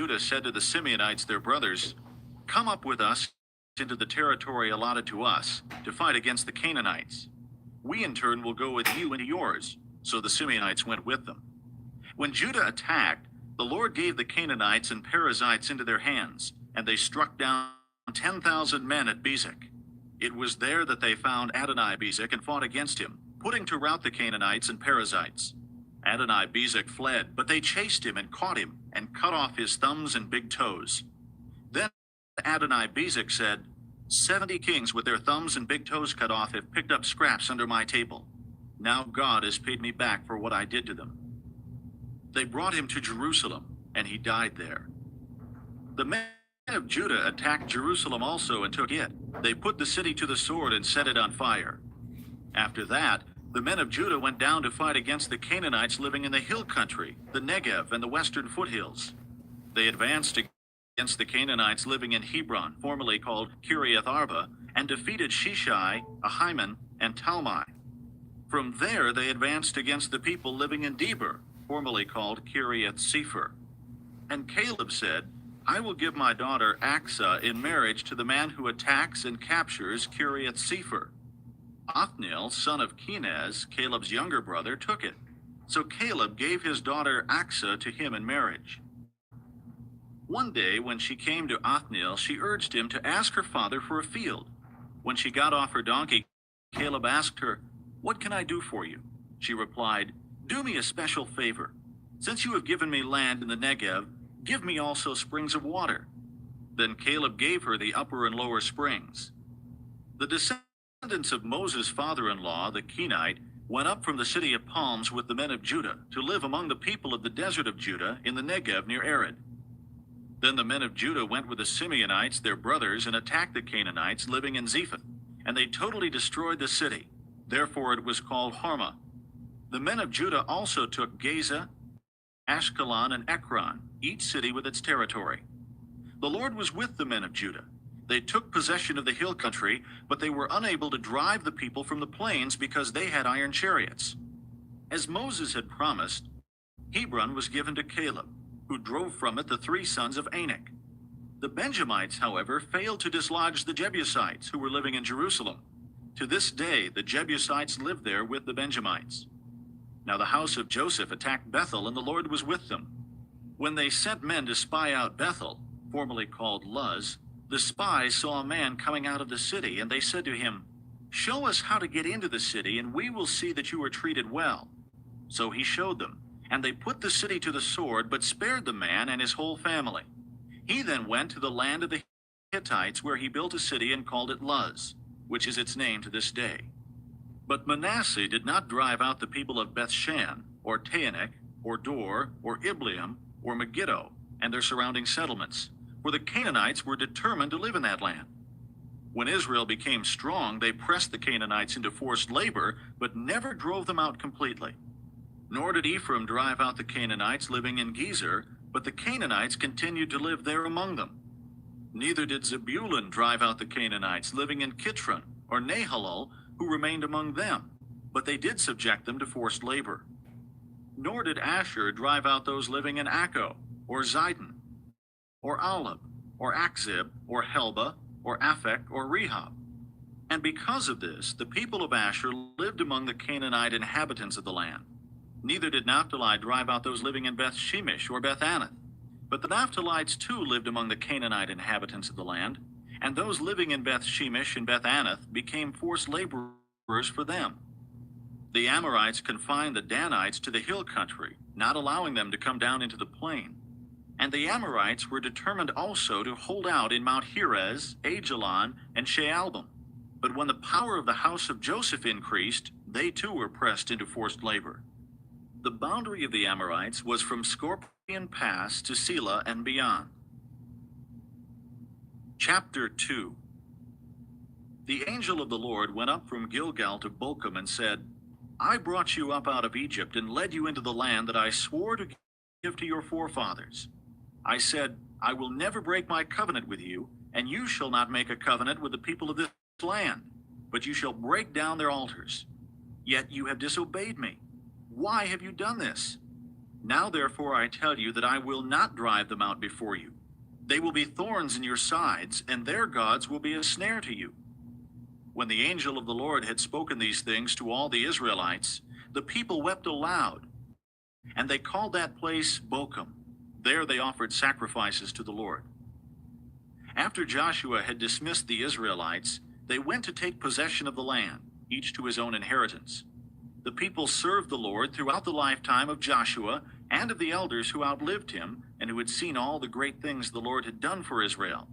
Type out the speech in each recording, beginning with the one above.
Judah said to the Simeonites, their brothers, "Come up with us into the territory allotted to us to fight against the Canaanites. We in turn will go with you into yours." So the Simeonites went with them. When Judah attacked, the Lord gave the Canaanites and Perizzites into their hands, and they struck down 10,000 men at Bezek. It was there that they found Adoni-Bezek and fought against him, putting to rout the Canaanites and Perizzites. Adoni-Bezek fled, but they chased him and caught him and cut off his thumbs and big toes. Then Adoni-Bezek said, 70 kings with their thumbs and big toes cut off have picked up scraps under my table. Now God has paid me back for what I did to them. They brought him to Jerusalem, and he died there. The men of Judah attacked Jerusalem also and took it. They put the city to the sword and set it on fire. After that, the men of Judah went down to fight against the Canaanites living in the hill country, the Negev, and the western foothills. They advanced against the Canaanites living in Hebron, formerly called Kiriath Arba, and defeated Sheshai, Ahiman, and Talmai. From there they advanced against the people living in Debir, formerly called Kiriath Sepher. And Caleb said, "I will give my daughter Achsah in marriage to the man who attacks and captures Kiriath Sepher." Othniel, son of Kenaz, Caleb's younger brother, took it. So Caleb gave his daughter Achsah to him in marriage. One day when she came to Othniel, she urged him to ask her father for a field. When she got off her donkey, Caleb asked her, "What can I do for you?" She replied, "Do me a special favor. Since you have given me land in the Negev, give me also springs of water." Then Caleb gave her the upper and lower springs. The descendants of Moses' father-in-law, the Kenite, went up from the city of palms with the men of Judah to live among the people of the desert of Judah in the Negev near Arid. Then the men of Judah went with the Simeonites, their brothers, and attacked the Canaanites living in Zephath, and they totally destroyed the city. Therefore it was called Hormah. The men of Judah also took Gaza, Ashkelon, and Ekron, each city with its territory. The Lord was with the men of Judah. They took possession of the hill country, but they were unable to drive the people from the plains because they had iron chariots. As Moses had promised, Hebron was given to Caleb, who drove from it the 3 sons of Anak. The Benjamites, however, failed to dislodge the Jebusites who were living in Jerusalem. To this day, the Jebusites live there with the Benjamites. Now the house of Joseph attacked Bethel, and the Lord was with them. When they sent men to spy out Bethel, formerly called Luz, the spies saw a man coming out of the city, and they said to him, "Show us how to get into the city, and we will see that you are treated well." So he showed them, and they put the city to the sword, but spared the man and his whole family. He then went to the land of the Hittites, where he built a city and called it Luz, which is its name to this day. But Manasseh did not drive out the people of Bethshan, or Taanach, or Dor, or Ibleam, or Megiddo, and their surrounding settlements, for the Canaanites were determined to live in that land. When Israel became strong, they pressed the Canaanites into forced labor, but never drove them out completely. Nor did Ephraim drive out the Canaanites living in Gezer, but the Canaanites continued to live there among them. Neither did Zebulun drive out the Canaanites living in Kitron, or Nahalol, who remained among them, but they did subject them to forced labor. Nor did Asher drive out those living in Akko, or Zidon, or Ahlab, or Akzib, or Helba, or Aphek, or Rehob. And because of this, the people of Asher lived among the Canaanite inhabitants of the land. Neither did Naphtali drive out those living in Beth-Shemesh or Beth-Anath. But the Naphtalites too lived among the Canaanite inhabitants of the land, and those living in Beth-Shemesh and Beth-Anath became forced laborers for them. The Amorites confined the Danites to the hill country, not allowing them to come down into the plain. And the Amorites were determined also to hold out in Mount Heres, Ajalon, and Shaalbim. But when the power of the house of Joseph increased, they too were pressed into forced labor. The boundary of the Amorites was from Scorpion Pass to Selah and beyond. Chapter 2. The angel of the Lord went up from Gilgal to Bochum and said, "I brought you up out of Egypt and led you into the land that I swore to give to your forefathers. I said, I will never break my covenant with you, and you shall not make a covenant with the people of this land, but you shall break down their altars. Yet you have disobeyed me. Why have you done this? Now therefore I tell you that I will not drive them out before you. They will be thorns in your sides, and their gods will be a snare to you." When the angel of the Lord had spoken these things to all the Israelites, the people wept aloud, and they called that place Bochum. There they offered sacrifices to the Lord. After Joshua had dismissed the Israelites, they went to take possession of the land, each to his own inheritance. The people served the Lord throughout the lifetime of Joshua and of the elders who outlived him and who had seen all the great things the Lord had done for Israel.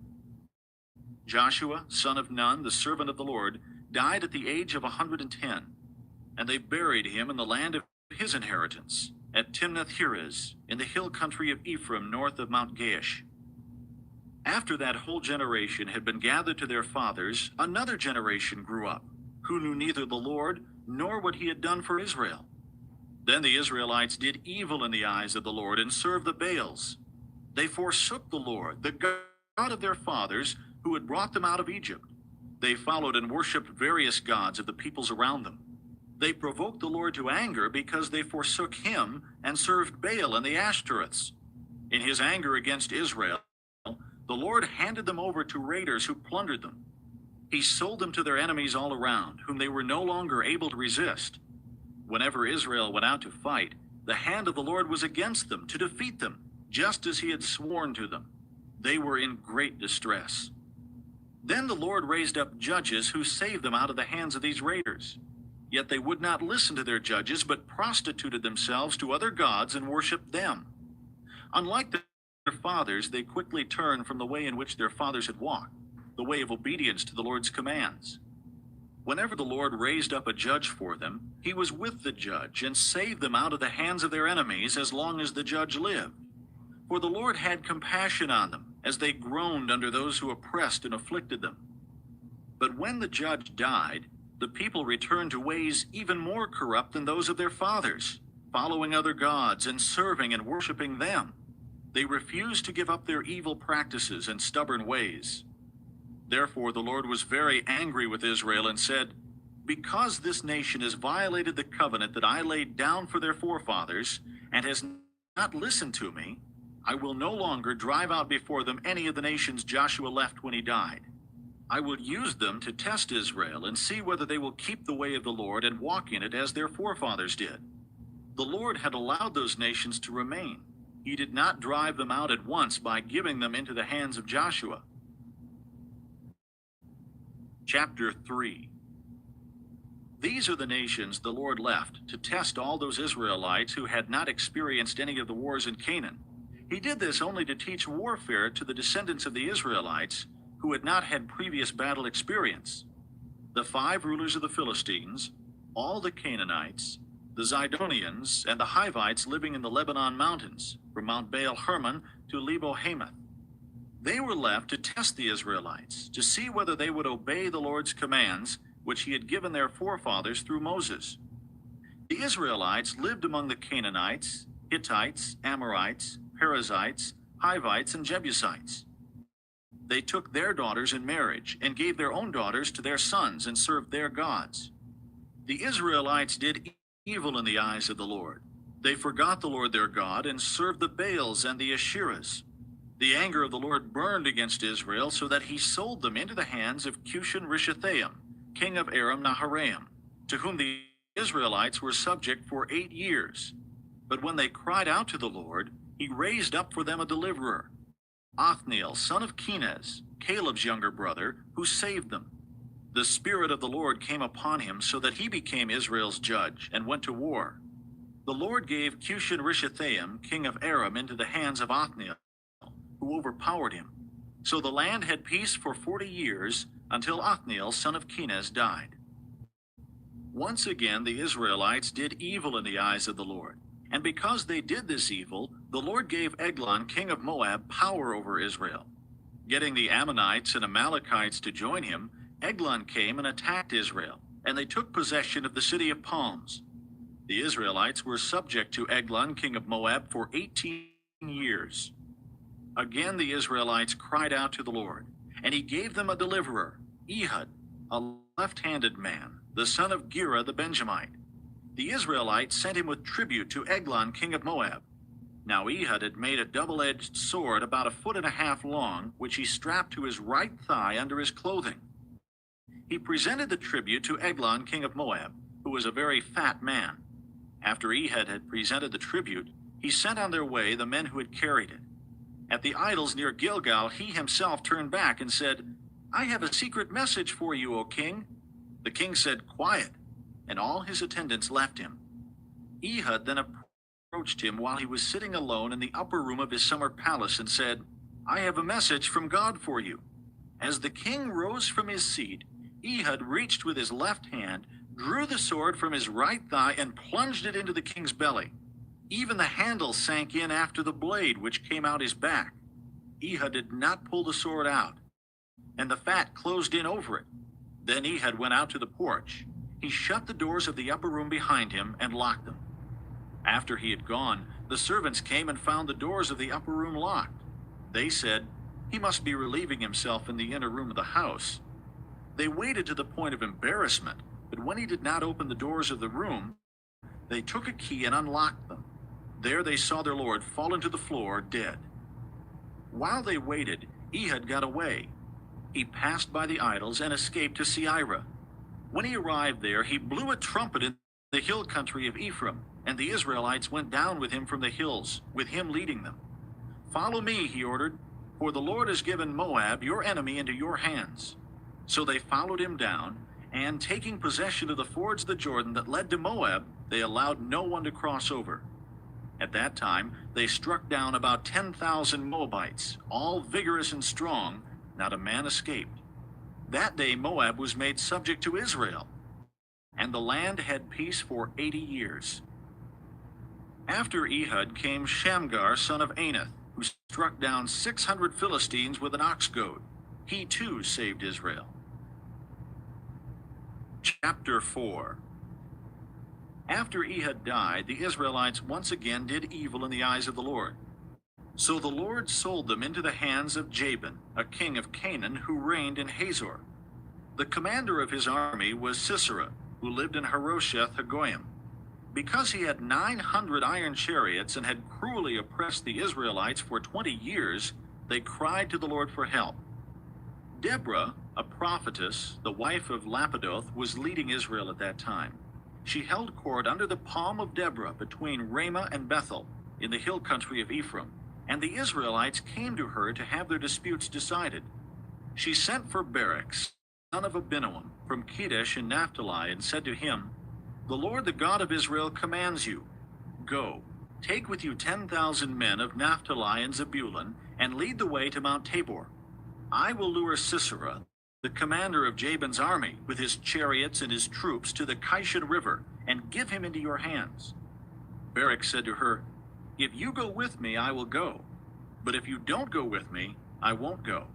Joshua, son of Nun, the servant of the Lord, died at the age of 110, and they buried him in the land of his inheritance, at Timnath-Heres, in the hill country of Ephraim, north of Mount Gaash. After that whole generation had been gathered to their fathers, another generation grew up, who knew neither the Lord nor what he had done for Israel. Then the Israelites did evil in the eyes of the Lord and served the Baals. They forsook the Lord, the God of their fathers, who had brought them out of Egypt. They followed and worshipped various gods of the peoples around them. They provoked the Lord to anger because they forsook him and served Baal and the Ashtoreths. In his anger against Israel, the Lord handed them over to raiders who plundered them. He sold them to their enemies all around, whom they were no longer able to resist. Whenever Israel went out to fight, the hand of the Lord was against them to defeat them, just as he had sworn to them. They were in great distress. Then the Lord raised up judges who saved them out of the hands of these raiders. Yet they would not listen to their judges, but prostituted themselves to other gods and worshipped them. Unlike their fathers, they quickly turned from the way in which their fathers had walked, the way of obedience to the Lord's commands. Whenever the Lord raised up a judge for them, he was with the judge and saved them out of the hands of their enemies as long as the judge lived. For the Lord had compassion on them, as they groaned under those who oppressed and afflicted them. But when the judge died, the people returned to ways even more corrupt than those of their fathers, following other gods and serving and worshiping them. They refused to give up their evil practices and stubborn ways. Therefore the Lord was very angry with Israel and said, "Because this nation has violated the covenant that I laid down for their forefathers and has not listened to me, I will no longer drive out before them any of the nations Joshua left when he died. I will use them to test Israel and see whether they will keep the way of the Lord and walk in it as their forefathers did." The Lord had allowed those nations to remain. He did not drive them out at once by giving them into the hands of Joshua. Chapter 3. These are the nations the Lord left to test all those Israelites who had not experienced any of the wars in Canaan. He did this only to teach warfare to the descendants of the Israelites who had not had previous battle experience. The 5 rulers of the Philistines, all the Canaanites, the Zidonians, and the Hivites living in the Lebanon mountains, from Mount Baal Hermon to Lebo Hamath. They were left to test the Israelites, to see whether they would obey the Lord's commands, which he had given their forefathers through Moses. The Israelites lived among the Canaanites, Hittites, Amorites, Perizzites, Hivites, and Jebusites. They took their daughters in marriage and gave their own daughters to their sons and served their gods. The Israelites did evil in the eyes of the Lord. They forgot the Lord their God and served the Baals and the Asherahs. The anger of the Lord burned against Israel so that he sold them into the hands of Cushan-Rishathaim, king of Aram-Naharaim, to whom the Israelites were subject for 8 years. But when they cried out to the Lord, he raised up for them a deliverer, Othniel, son of Kenaz, Caleb's younger brother, who saved them. The Spirit of the Lord came upon him so that he became Israel's judge and went to war. The Lord gave Cushan-Rishathaim, king of Aram, into the hands of Othniel, who overpowered him. So the land had peace for 40 years until Othniel, son of Kenaz, died. Once again the Israelites did evil in the eyes of the Lord. And because they did this evil, the Lord gave Eglon, king of Moab, power over Israel. Getting the Ammonites and Amalekites to join him, Eglon came and attacked Israel, and they took possession of the city of palms. The Israelites were subject to Eglon, king of Moab, for 18 years. Again the Israelites cried out to the Lord, and he gave them a deliverer, Ehud, a left-handed man, the son of Gera the Benjamite. The Israelites sent him with tribute to Eglon, king of Moab, Now Ehud had made a double-edged sword about 1.5 feet long, which he strapped to his right thigh under his clothing. He presented the tribute to Eglon, king of Moab, who was a very fat man. After Ehud had presented the tribute, he sent on their way the men who had carried it. At the idols near Gilgal, he himself turned back and said, "I have a secret message for you, O king." The king said, "Quiet," and all his attendants left him. Ehud then approached him while he was sitting alone in the upper room of his summer palace and said, "I have a message from God for you." As the king rose from his seat, Ehud reached with his left hand, drew the sword from his right thigh, and plunged it into the king's belly. Even the handle sank in after the blade, which came out his back. Ehud did not pull the sword out, and the fat closed in over it. Then Ehud went out to the porch. He shut the doors of the upper room behind him and locked them. After he had gone, the servants came and found the doors of the upper room locked. They said, "He must be relieving himself in the inner room of the house." They waited to the point of embarrassment, but when he did not open the doors of the room, they took a key and unlocked them. There they saw their lord fall into the floor, dead. While they waited, Ehud got away. He passed by the idols and escaped to Seirah. When he arrived there, he blew a trumpet in the hill country of Ephraim, and the Israelites went down with him from the hills, with him leading them. "Follow me," he ordered, "for the Lord has given Moab, your enemy, into your hands." So they followed him down, and taking possession of the fords of the Jordan that led to Moab, they allowed no one to cross over. At that time, they struck down about 10,000 Moabites, all vigorous and strong. Not a man escaped. That day Moab was made subject to Israel, and the land had peace for 80 years. After Ehud came Shamgar, son of Anath, who struck down 600 Philistines with an ox goad. He too saved Israel. Chapter 4. After Ehud died, the Israelites once again did evil in the eyes of the Lord. So the Lord sold them into the hands of Jabin, a king of Canaan, who reigned in Hazor. The commander of his army was Sisera, who lived in Harosheth Hagoyim. Because he had 900 iron chariots and had cruelly oppressed the Israelites for 20 years, they cried to the Lord for help. Deborah, a prophetess, the wife of Lapidoth, was leading Israel at that time. She held court under the palm of Deborah between Ramah and Bethel, in the hill country of Ephraim, and the Israelites came to her to have their disputes decided. She sent for Barak, son of Abinoam, from Kedesh in Naphtali, and said to him, "The Lord, the God of Israel, commands you, go, take with you 10,000 men of Naphtali and Zebulun, and lead the way to Mount Tabor. I will lure Sisera, the commander of Jabin's army, with his chariots and his troops, to the Kishon River, and give him into your hands." Barak said to her, "If you go with me, I will go. But if you don't go with me, I won't go."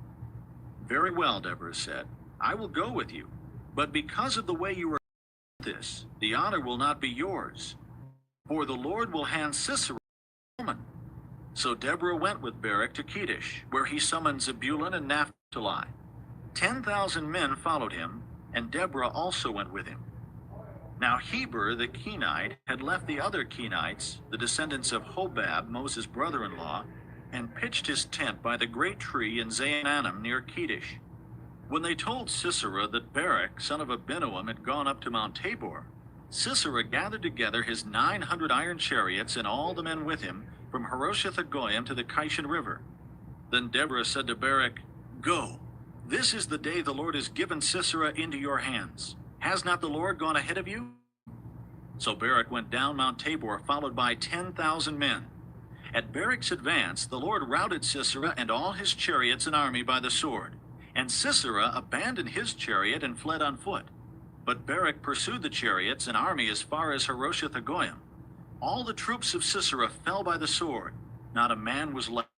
"Very well," Deborah said, "I will go with you. But because of the way you are this, the honor will not be yours. For the Lord will hand Sisera a woman." So Deborah went with Barak to Kedesh, where he summoned Zebulun and Naphtali. 10,000 men followed him, and Deborah also went with him. Now Heber the Kenite had left the other Kenites, the descendants of Hobab, Moses' brother-in-law, and pitched his tent by the great tree in Zaanannim near Kedesh. When they told Sisera that Barak, son of Abinoam, had gone up to Mount Tabor, Sisera gathered together his 900 iron chariots and all the men with him from Harosheth Hagoyim to the Kishon River. Then Deborah said to Barak, "Go. This is the day the Lord has given Sisera into your hands. Has not the Lord gone ahead of you?" So Barak went down Mount Tabor, followed by 10,000 men. At Barak's advance, the Lord routed Sisera and all his chariots and army by the sword. And Sisera abandoned his chariot and fled on foot. But Barak pursued the chariots and army as far as Harosheth Hagoyim. All the troops of Sisera fell by the sword. Not a man was left.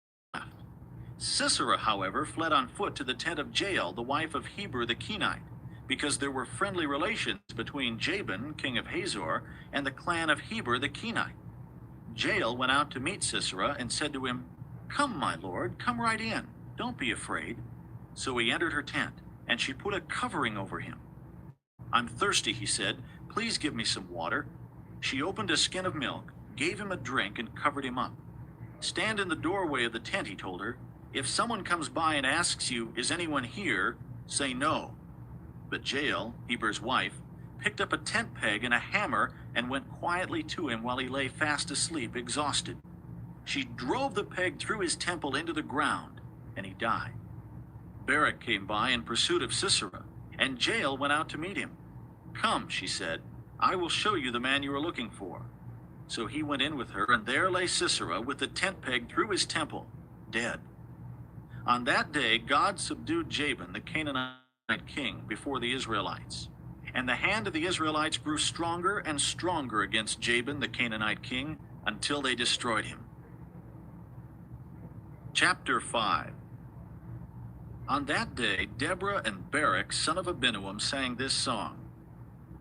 Sisera, however, fled on foot to the tent of Jael, the wife of Heber the Kenite, because there were friendly relations between Jabin, king of Hazor, and the clan of Heber the Kenite. Jael went out to meet Sisera and said to him, "Come, my lord, come right in. Don't be afraid." So he entered her tent, and she put a covering over him. "I'm thirsty," he said. "Please give me some water." She opened a skin of milk, gave him a drink, and covered him up. Stand in the doorway of the tent, he told her. If someone comes by and asks you, is anyone here? Say no. But Jael, Heber's wife, picked up a tent peg and a hammer and went quietly to him while he lay fast asleep, exhausted. She drove the peg through his temple into the ground, and he died. Barak came by in pursuit of Sisera, and Jael went out to meet him. Come, she said, I will show you the man you are looking for. So he went in with her, and there lay Sisera with the tent peg through his temple, dead. On that day God subdued Jabin, the Canaanite king, before the Israelites. And the hand of the Israelites grew stronger and stronger against Jabin, the Canaanite king, until they destroyed him. Chapter 5. On that day, Deborah and Barak, son of Abinoam, sang this song.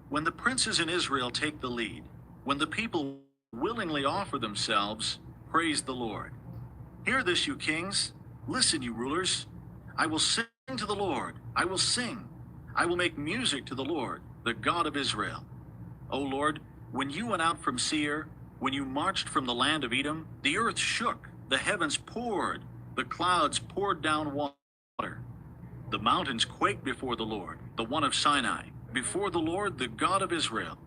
When the princes in Israel take the lead, when the people willingly offer themselves, praise the Lord. Hear this, you kings. Listen, you rulers. I will sing to the Lord. I will sing. I will make music to the Lord, the God of Israel. O Lord, when you went out from Seir, when you marched from the land of Edom, the earth shook, the heavens poured, the clouds poured down water. The mountains quaked before the Lord, the one of Sinai, before the Lord, the God of Israel.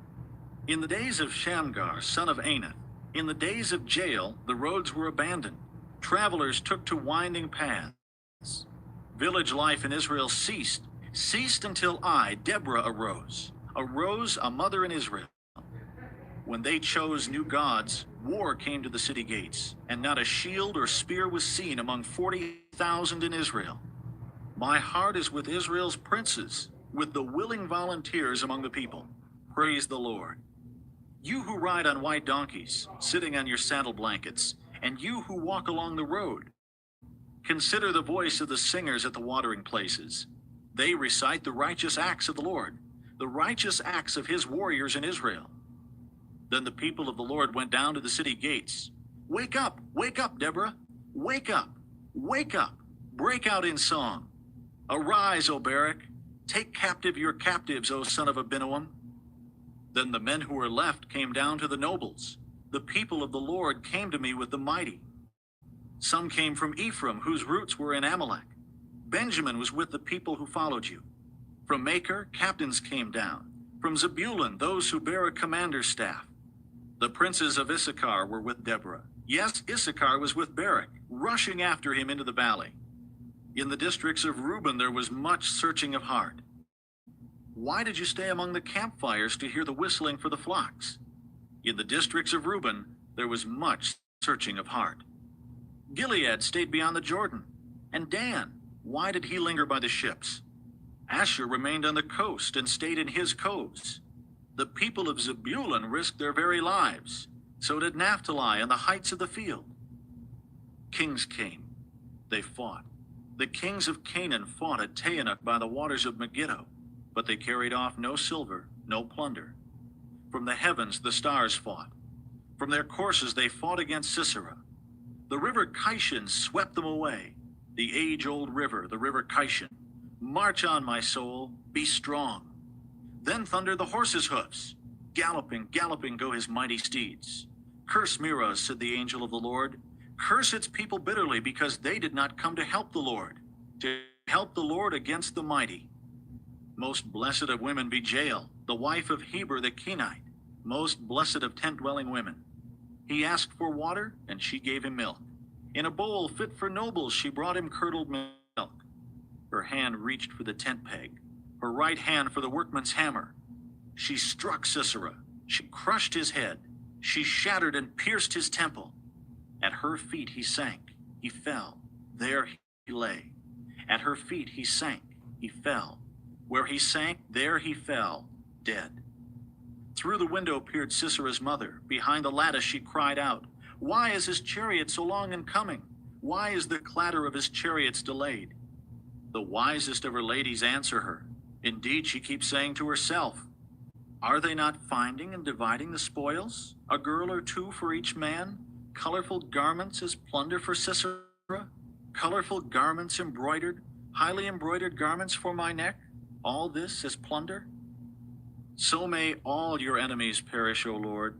In the days of Shamgar, son of Anath, in the days of Jael, the roads were abandoned. Travelers took to winding paths. Village life in Israel ceased until I, Deborah, arose a mother in Israel. When they chose new gods, war came to the city gates, and not a shield or spear was seen among 40,000 in Israel. My heart is with Israel's princes, with the willing volunteers among the people. Praise the Lord. You who ride on white donkeys, sitting on your saddle blankets, and you who walk along the road, consider the voice of the singers at the watering places. They recite the righteous acts of the Lord, the righteous acts of his warriors in Israel. Then the people of the Lord went down to the city gates. Wake up, Deborah. Wake up, break out in song. Arise, O Barak. Take captive your captives, O son of Abinoam. Then the men who were left came down to the nobles. The people of the Lord came to me with the mighty. Some came from Ephraim, whose roots were in Amalek. Benjamin was with the people who followed you. From Machir, captains came down. From Zebulun, those who bear a commander's staff. The princes of Issachar were with Deborah. Yes, Issachar was with Barak, rushing after him into the valley. In the districts of Reuben there was much searching of heart. Why did you stay among the campfires to hear the whistling for the flocks? In the districts of Reuben there was much searching of heart. Gilead stayed beyond the Jordan. And Dan, why did he linger by the ships? Asher remained on the coast and stayed in his coves. The people of Zebulun risked their very lives. So did Naphtali on the heights of the field. Kings came. They fought. The kings of Canaan fought at Taanach by the waters of Megiddo, but they carried off no silver, no plunder. From the heavens the stars fought. From their courses they fought against Sisera. The river Kishon swept them away. The age-old river, the river Kishon. March on, my soul, be strong. Then thundered the horses' hoofs. Galloping, galloping go his mighty steeds. Curse Meroz, said the angel of the Lord. Curse its people bitterly, because they did not come to help the Lord against the mighty. Most blessed of women be Jael, the wife of Heber the Kenite, most blessed of tent-dwelling women. He asked for water, and she gave him milk. In a bowl fit for nobles she brought him curdled milk. Her hand reached for the tent peg, her right hand for the workman's hammer. She struck Sisera, she crushed his head, she shattered and pierced his temple. At her feet he sank, he fell, there he lay. At her feet he sank, he fell. Where he sank, there he fell, dead. Through the window peered Sisera's mother. Behind the lattice she cried out, Why is his chariot so long in coming? Why is the clatter of his chariots delayed? The wisest of her ladies answer her. Indeed, she keeps saying to herself, Are they not finding and dividing the spoils? A girl or two for each man? Colorful garments as plunder for Sisera? Colorful garments embroidered, highly embroidered garments for my neck? All this as plunder? So may all your enemies perish, O Lord.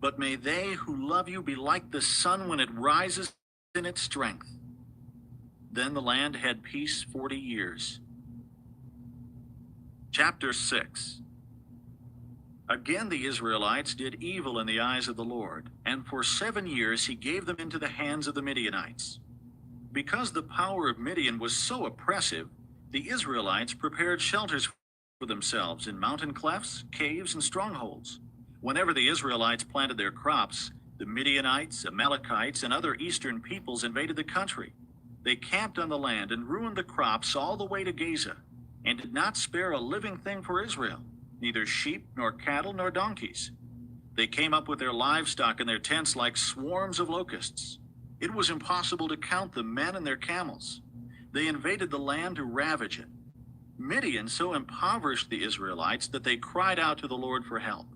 but may they who love you be like the sun when it rises in its strength. Then the land had peace 40 years. Chapter 6. Again the Israelites did evil in the eyes of the Lord, and for 7 years he gave them into the hands of the Midianites. Because the power of Midian was so oppressive, the Israelites prepared shelters for themselves in mountain clefts, caves, and strongholds. Whenever the Israelites planted their crops, the Midianites, Amalekites, and other eastern peoples invaded the country. They camped on the land and ruined the crops all the way to Gaza, and did not spare a living thing for Israel, neither sheep, nor cattle, nor donkeys. They came up with their livestock in their tents like swarms of locusts. It was impossible to count the men and their camels. They invaded the land to ravage it. Midian so impoverished the Israelites that they cried out to the Lord for help.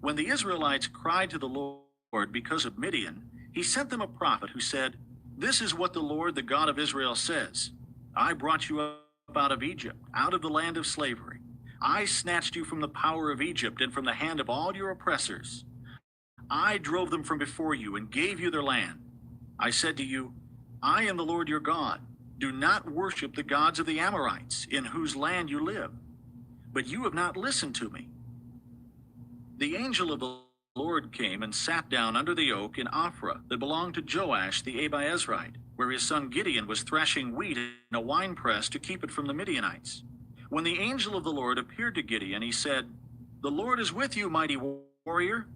When the Israelites cried to the Lord because of Midian, he sent them a prophet who said, "This is what the Lord, the God of Israel, says. I brought you up out of Egypt, out of the land of slavery. I snatched you from the power of Egypt and from the hand of all your oppressors. I drove them from before you and gave you their land. I said to you, I am the Lord your God. Do not worship the gods of the Amorites, in whose land you live. But you have not listened to me." The angel of the Lord came and sat down under the oak in Ophrah that belonged to Joash the Abiezrite, where his son Gideon was threshing wheat in a winepress to keep it from the Midianites. When the angel of the Lord appeared to Gideon, he said, "The Lord is with you, mighty warrior."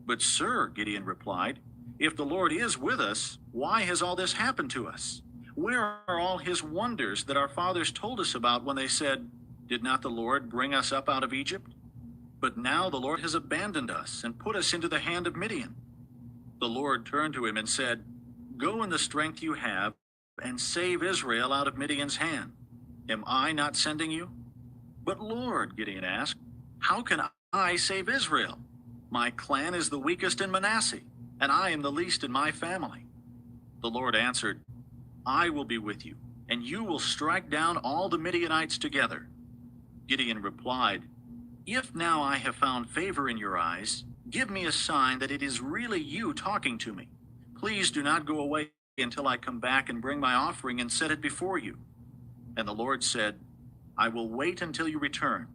"But sir," Gideon replied, "if the Lord is with us, why has all this happened to us? Where are all his wonders that our fathers told us about when they said, 'Did not the Lord bring us up out of Egypt?' But now the Lord has abandoned us and put us into the hand of Midian." The Lord turned to him and said, "Go in the strength you have and save Israel out of Midian's hand. Am I not sending you?" "But Lord," Gideon asked, "how can I save Israel? My clan is the weakest in Manasseh, and I am the least in my family." The Lord answered, "I will be with you, and you will strike down all the Midianites together." Gideon replied, "If now I have found favor in your eyes, give me a sign that it is really you talking to me. Please do not go away until I come back and bring my offering and set it before you." And the Lord said, "I will wait until you return."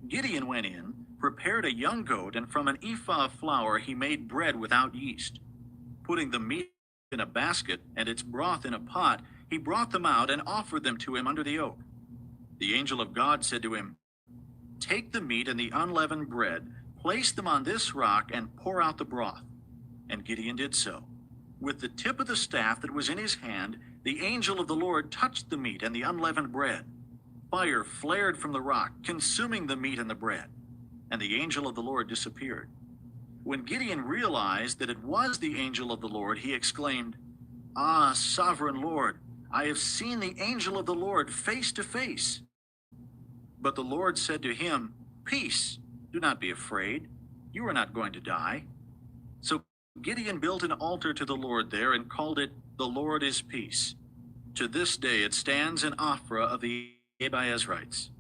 Gideon went in, prepared a young goat, and from an ephah of flour he made bread without yeast. Putting the meat in a basket and its broth in a pot, he brought them out and offered them to him under the oak. The angel of God said to him, "Take the meat and the unleavened bread, place them on this rock, and pour out the broth." And Gideon did so. With the tip of the staff that was in his hand, the angel of the Lord touched the meat and the unleavened bread. Fire flared from the rock, consuming the meat and the bread, and the angel of the Lord disappeared. When Gideon realized that it was the angel of the Lord, he exclaimed, "Ah, sovereign Lord, I have seen the angel of the Lord face to face." But the Lord said to him, "Peace, do not be afraid. You are not going to die." So Gideon built an altar to the Lord there and called it, "The Lord is Peace." To this day it stands in Ophrah of the Abiezrites.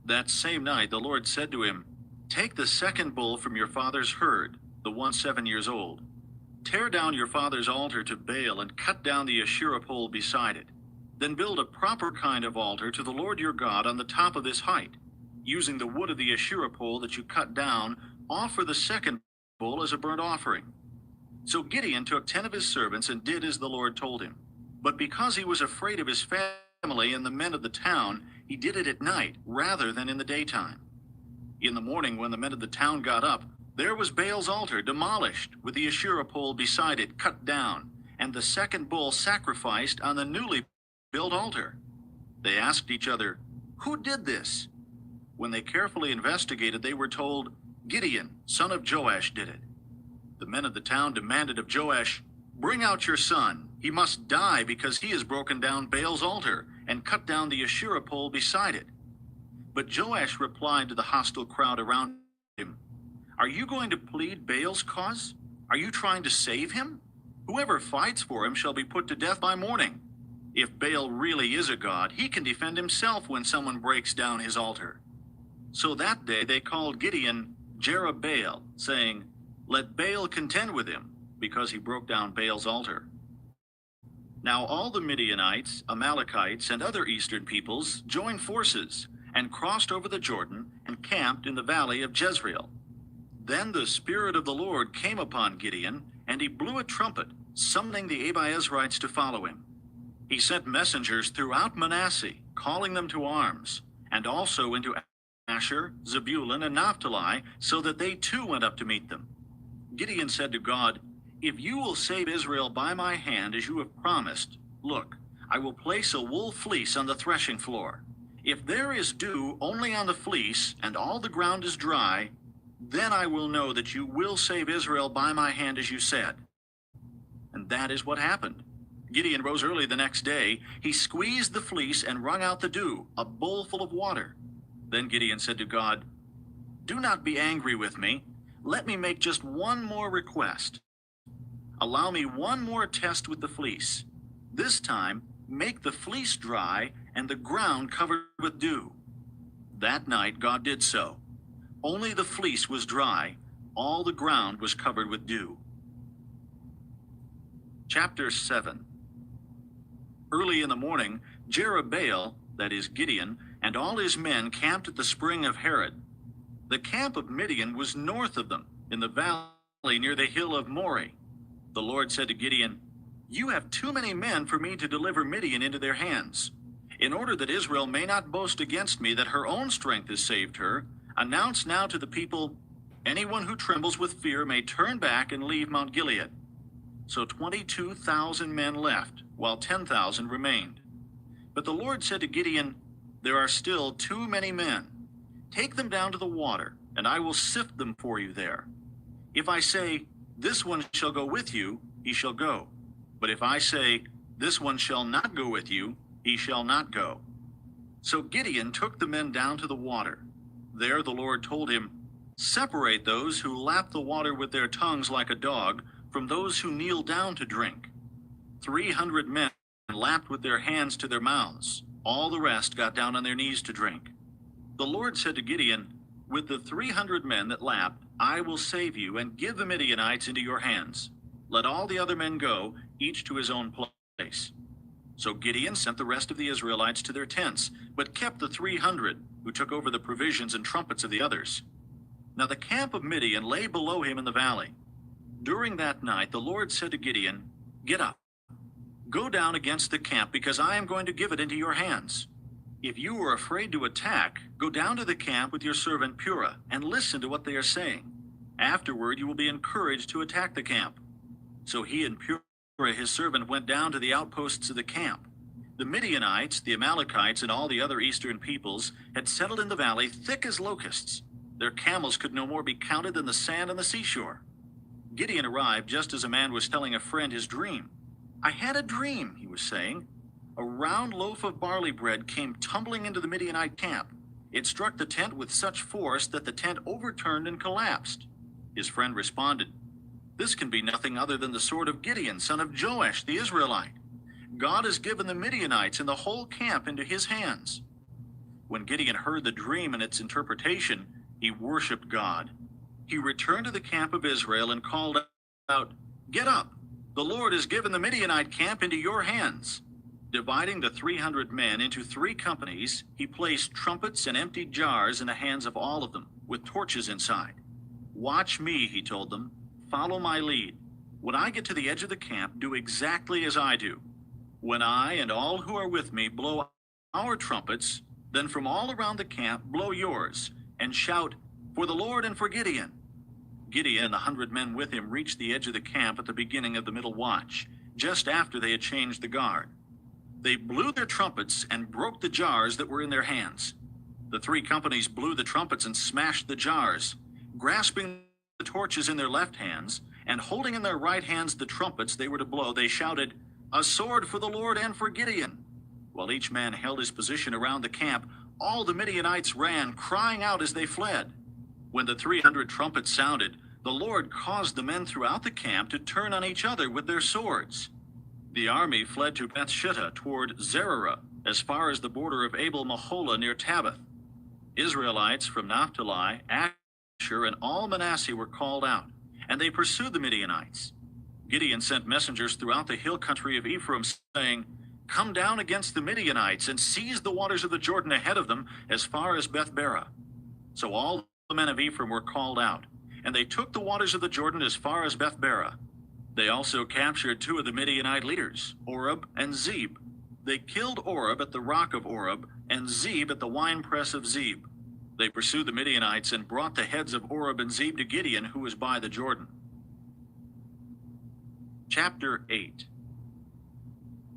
That same night the Lord said to him, "Take the second bull from your father's herd, the one 7 years old. Tear down your father's altar to Baal and cut down the Asherah pole beside it. Then build a proper kind of altar to the Lord your God on the top of this height. Using the wood of the Asherah pole that you cut down, offer the second bull as a burnt offering." So Gideon took 10 of his servants and did as the Lord told him. But because he was afraid of his family and the men of the town, he did it at night rather than in the daytime. In the morning, when the men of the town got up, there was Baal's altar demolished, with the Asherah pole beside it cut down, and the second bull sacrificed on the newly built altar. They asked each other, "Who did this?" When they carefully investigated, they were told, "Gideon, son of Joash, did it." The men of the town demanded of Joash, "Bring out your son. He must die because he has broken down Baal's altar and cut down the Asherah pole beside it." But Joash replied to the hostile crowd around him, "Are you going to plead Baal's cause? Are you trying to save him? Whoever fights for him shall be put to death by morning. If Baal really is a god, he can defend himself when someone breaks down his altar." So that day they called Gideon Jerubbaal, saying, Let Baal contend with him, because he broke down Baal's altar. Now all the Midianites, Amalekites, and other eastern peoples joined forces and crossed over the Jordan and camped in the valley of Jezreel. Then the Spirit of the Lord came upon Gideon, and he blew a trumpet, summoning the Abiezrites to follow him. He sent messengers throughout Manasseh, calling them to arms, and also into Asher, Zebulun, and Naphtali, so that they too went up to meet them. Gideon said to God, "If you will save Israel by my hand as you have promised, look, I will place a wool fleece on the threshing floor. If there is dew only on the fleece and all the ground is dry, then I will know that you will save Israel by my hand as you said." And that is what happened. Gideon rose early the next day. He squeezed the fleece and wrung out the dew, a bowl full of water. Then Gideon said to God, "Do not be angry with me. Let me make just one more request. Allow me one more test with the fleece. This time, make the fleece dry and the ground covered with dew." That night God did so. Only the fleece was dry, all the ground was covered with dew. Chapter 7. Early in the morning, Jerubbaal, that is Gideon, and all his men camped at the spring of Harod. The camp of Midian was north of them, in the valley near the hill of Moreh. The Lord said to Gideon, "You have too many men for me to deliver Midian into their hands. In order that Israel may not boast against me that her own strength has saved her, announce now to the people, anyone who trembles with fear may turn back and leave Mount Gilead." So 22,000 men left, while 10,000 remained. But the Lord said to Gideon, "There are still too many men. Take them down to the water, and I will sift them for you there. If I say, 'This one shall go with you,' he shall go. But if I say, 'This one shall not go with you,' he shall not go." So Gideon took the men down to the water. There the Lord told him, "Separate those who lap the water with their tongues like a dog from those who kneel down to drink." 300 men lapped with their hands to their mouths. All the rest got down on their knees to drink. The Lord said to Gideon, "With the 300 men that lapped, I will save you and give the Midianites into your hands. Let all the other men go, each to his own place." So Gideon sent the rest of the Israelites to their tents, but kept the 300, who took over the provisions and trumpets of the others. Now the camp of Midian lay below him in the valley. During that night the Lord said to Gideon, "Get up, go down against the camp, because I am going to give it into your hands. If you are afraid to attack, go down to the camp with your servant Purah, and listen to what they are saying. Afterward you will be encouraged to attack the camp." So he and Purah his servant went down to the outposts of the camp. The Midianites, the Amalekites, and all the other eastern peoples had settled in the valley thick as locusts. Their camels could no more be counted than the sand on the seashore. Gideon arrived just as a man was telling a friend his dream. "I had a dream," he was saying. "A round loaf of barley bread came tumbling into the Midianite camp. It struck the tent with such force that the tent overturned and collapsed." His friend responded, "This can be nothing other than the sword of Gideon, son of Joash, the Israelite. God has given the Midianites and the whole camp into his hands." When Gideon heard the dream and its interpretation, he worshipped God. He returned to the camp of Israel and called out, "Get up! The Lord has given the Midianite camp into your hands." Dividing the 300 men into 3 companies, he placed trumpets and empty jars in the hands of all of them, with torches inside. "Watch me," he told them. "Follow my lead. When I get to the edge of the camp, do exactly as I do. When I and all who are with me blow our trumpets, then from all around the camp blow yours, and shout, 'For the Lord and for Gideon.'" Gideon and the 100 men with him reached the edge of the camp at the beginning of the middle watch, just after they had changed the guard. They blew their trumpets and broke the jars that were in their hands. The 3 companies blew the trumpets and smashed the jars. Grasping the torches in their left hands, and holding in their right hands the trumpets they were to blow, they shouted, "A sword for the Lord and for Gideon." While each man held his position around the camp, all the Midianites ran, crying out as they fled. When the 300 trumpets sounded, the Lord caused the men throughout the camp to turn on each other with their swords. The army fled to Bethshittah toward Zererah, as far as the border of Abel-Meholah near Tabbath. Israelites from Naphtali, Asher, and all Manasseh were called out, and they pursued the Midianites. Gideon sent messengers throughout the hill country of Ephraim, saying, "Come down against the Midianites and seize the waters of the Jordan ahead of them as far as Beth-barah." So all the men of Ephraim were called out, and they took the waters of the Jordan as far as Beth-barah. They also captured 2 of the Midianite leaders, Oreb and Zeb. They killed Oreb at the rock of Oreb and Zeb at the winepress of Zeb. They pursued the Midianites and brought the heads of Oreb and Zeb to Gideon, who was by the Jordan. Chapter 8.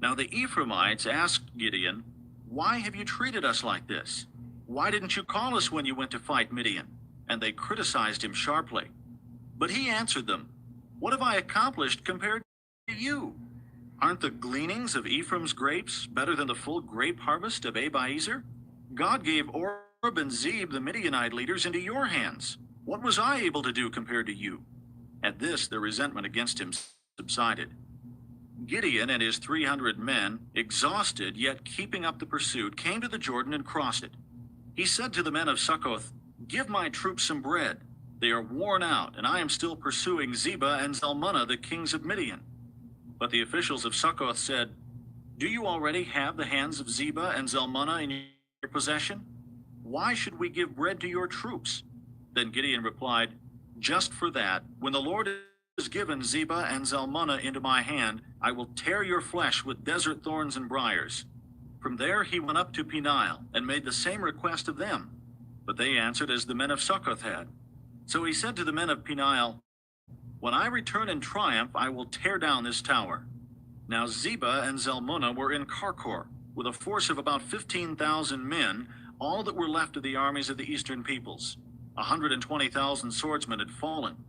Now the Ephraimites asked Gideon, "Why have you treated us like this? Why didn't you call us when you went to fight Midian?" And they criticized him sharply. But he answered them, "What have I accomplished compared to you? Aren't the gleanings of Ephraim's grapes better than the full grape harvest of Abiezer? God gave Oreb and Zeb, the Midianite leaders, into your hands. What was I able to do compared to you?" At this, their resentment against him subsided. Gideon and his 300 men, exhausted yet keeping up the pursuit, came to the Jordan and crossed it. He said to the men of Succoth, "Give my troops some bread. They are worn out, and I am still pursuing Zebah and Zalmunna, the kings of Midian." But the officials of Succoth said, "Do you already have the hands of Zebah and Zalmunna in your possession? Why should we give bread to your troops?" Then Gideon replied, "Just for that, when the Lord has given Zebah and Zalmunna into my hand, I will tear your flesh with desert thorns and briars." From there he went up to Peniel and made the same request of them. But they answered as the men of Succoth had. So he said to the men of Peniel, "When I return in triumph, I will tear down this tower." Now Zebah and Zalmunna were in Karkor, with a force of about 15,000 men, all that were left of the armies of the eastern peoples. 120,000 swordsmen had fallen.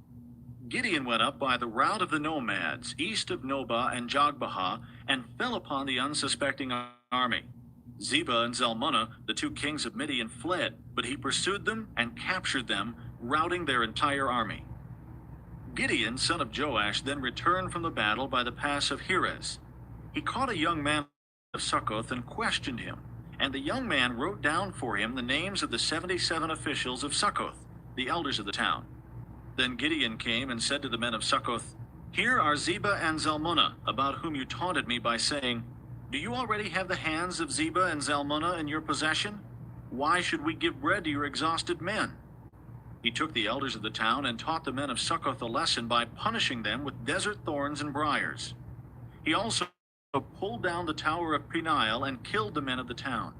Gideon went up by the route of the nomads, east of Nobah and Jogbehah, and fell upon the unsuspecting army. Zebah and Zalmunna, the 2 kings of Midian, fled, but he pursued them and captured them, routing their entire army. Gideon, son of Joash, then returned from the battle by the pass of Heres. He caught a young man of Succoth and questioned him, and the young man wrote down for him the names of the 77 officials of Succoth, the elders of the town. Then Gideon came and said to the men of Succoth, "Here are Zebah and Zalmunna, about whom you taunted me by saying, 'Do you already have the hands of Zebah and Zalmunna in your possession? Why should we give bread to your exhausted men?' He took the elders of the town and taught the men of Succoth a lesson by punishing them with desert thorns and briars. He also pulled down the tower of Peniel and killed the men of the town.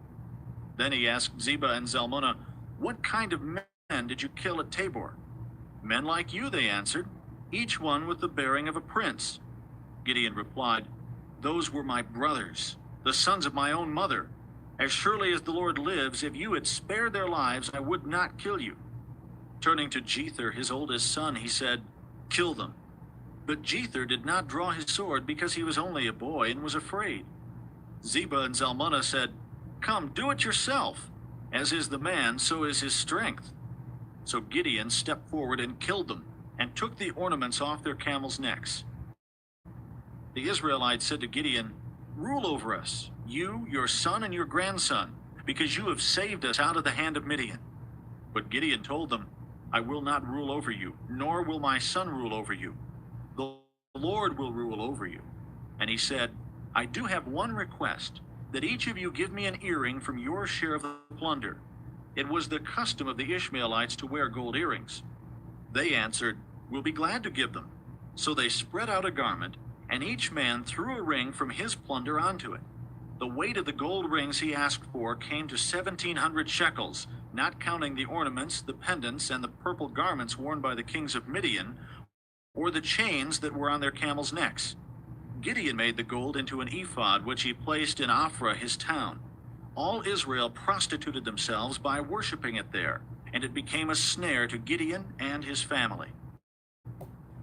Then he asked Zebah and Zalmunna, 'What kind of men did you kill at Tabor?' 'Men like you,' they answered, 'each one with the bearing of a prince.' Gideon replied, 'Those were my brothers, the sons of my own mother. As surely as the Lord lives, if you had spared their lives, I would not kill you.' Turning to Jether, his oldest son, he said, 'Kill them.' But Jether did not draw his sword because he was only a boy and was afraid. Zebah and Zalmunna said, 'Come, do it yourself. As is the man, so is his strength.' So Gideon stepped forward and killed them, and took the ornaments off their camels' necks. The Israelites said to Gideon, 'Rule over us, you, your son, and your grandson, because you have saved us out of the hand of Midian.' But Gideon told them, 'I will not rule over you, nor will my son rule over you. The Lord will rule over you.' And he said, 'I do have one request, that each of you give me an earring from your share of the plunder.' It was the custom of the Ishmaelites to wear gold earrings. They answered, 'We'll be glad to give them.' So they spread out a garment, and each man threw a ring from his plunder onto it. The weight of the gold rings he asked for came to 1,700 shekels, not counting the ornaments, the pendants, and the purple garments worn by the kings of Midian, or the chains that were on their camels' necks. Gideon made the gold into an ephod, which he placed in Ophrah, his town. All Israel prostituted themselves by worshiping it there, and it became a snare to Gideon and his family.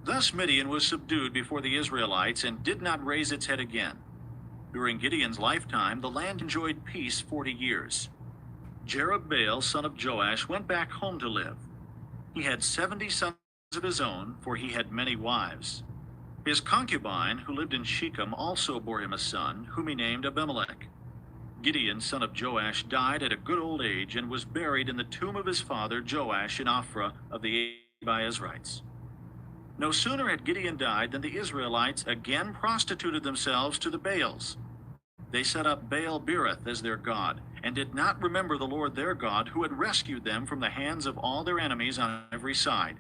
Thus Midian was subdued before the Israelites and did not raise its head again. During Gideon's lifetime, the land enjoyed peace 40 years. Jerubbaal, son of Joash, went back home to live. He had 70 sons of his own, for he had many wives. His concubine, who lived in Shechem, also bore him a son, whom he named Abimelech. Gideon, son of Joash, died at a good old age and was buried in the tomb of his father Joash in Ophrah of the Abiezrites. No sooner had Gideon died than the Israelites again prostituted themselves to the Baals. They set up Baal-berith as their god, and did not remember the Lord their God, who had rescued them from the hands of all their enemies on every side.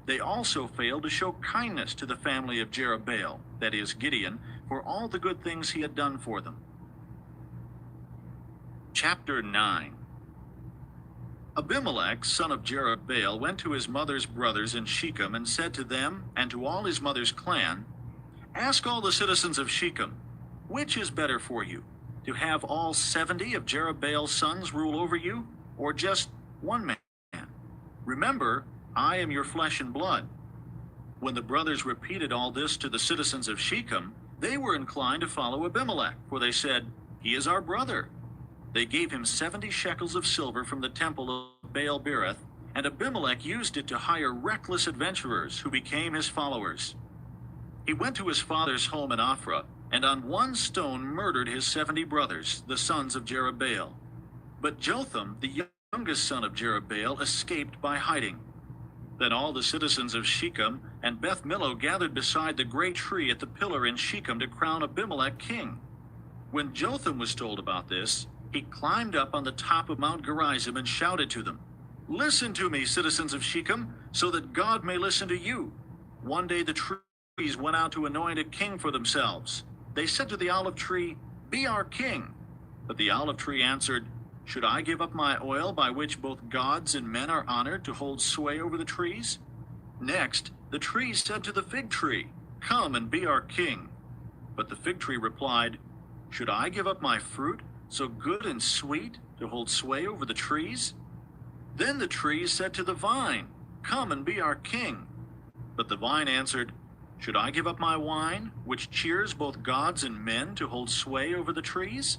They also failed to show kindness to the family of Jerubbaal, that is, Gideon, for all the good things he had done for them. Chapter 9. Abimelech, son of Jerubbaal, went to his mother's brothers in Shechem and said to them and to all his mother's clan, "Ask all the citizens of Shechem, which is better for you, to have all 70 of Jerubbaal's sons rule over you, or just one man? Remember, I am your flesh and blood." When the brothers repeated all this to the citizens of Shechem, they were inclined to follow Abimelech, for they said, "He is our brother." They gave him 70 shekels of silver from the temple of Baal-berith, and Abimelech used it to hire reckless adventurers who became his followers. He went to his father's home in Ophrah, and on one stone murdered his 70 brothers, the sons of Jerubbaal. But Jotham, the youngest son of Jerubbaal, escaped by hiding. Then all the citizens of Shechem and Beth Millo gathered beside the great tree at the pillar in Shechem to crown Abimelech king. When Jotham was told about this, he climbed up on the top of Mount Gerizim and shouted to them, "Listen to me, citizens of Shechem, so that God may listen to you." One day the trees went out to anoint a king for themselves. They said to the olive tree, "Be our king." But the olive tree answered, "Should I give up my oil by which both gods and men are honored to hold sway over the trees?" Next, the trees said to the fig tree, "Come and be our king." But the fig tree replied, "Should I give up my fruit, so good and sweet, to hold sway over the trees?" Then the trees said to the vine, "Come and be our king." But the vine answered, "Should I give up my wine, which cheers both gods and men, to hold sway over the trees?"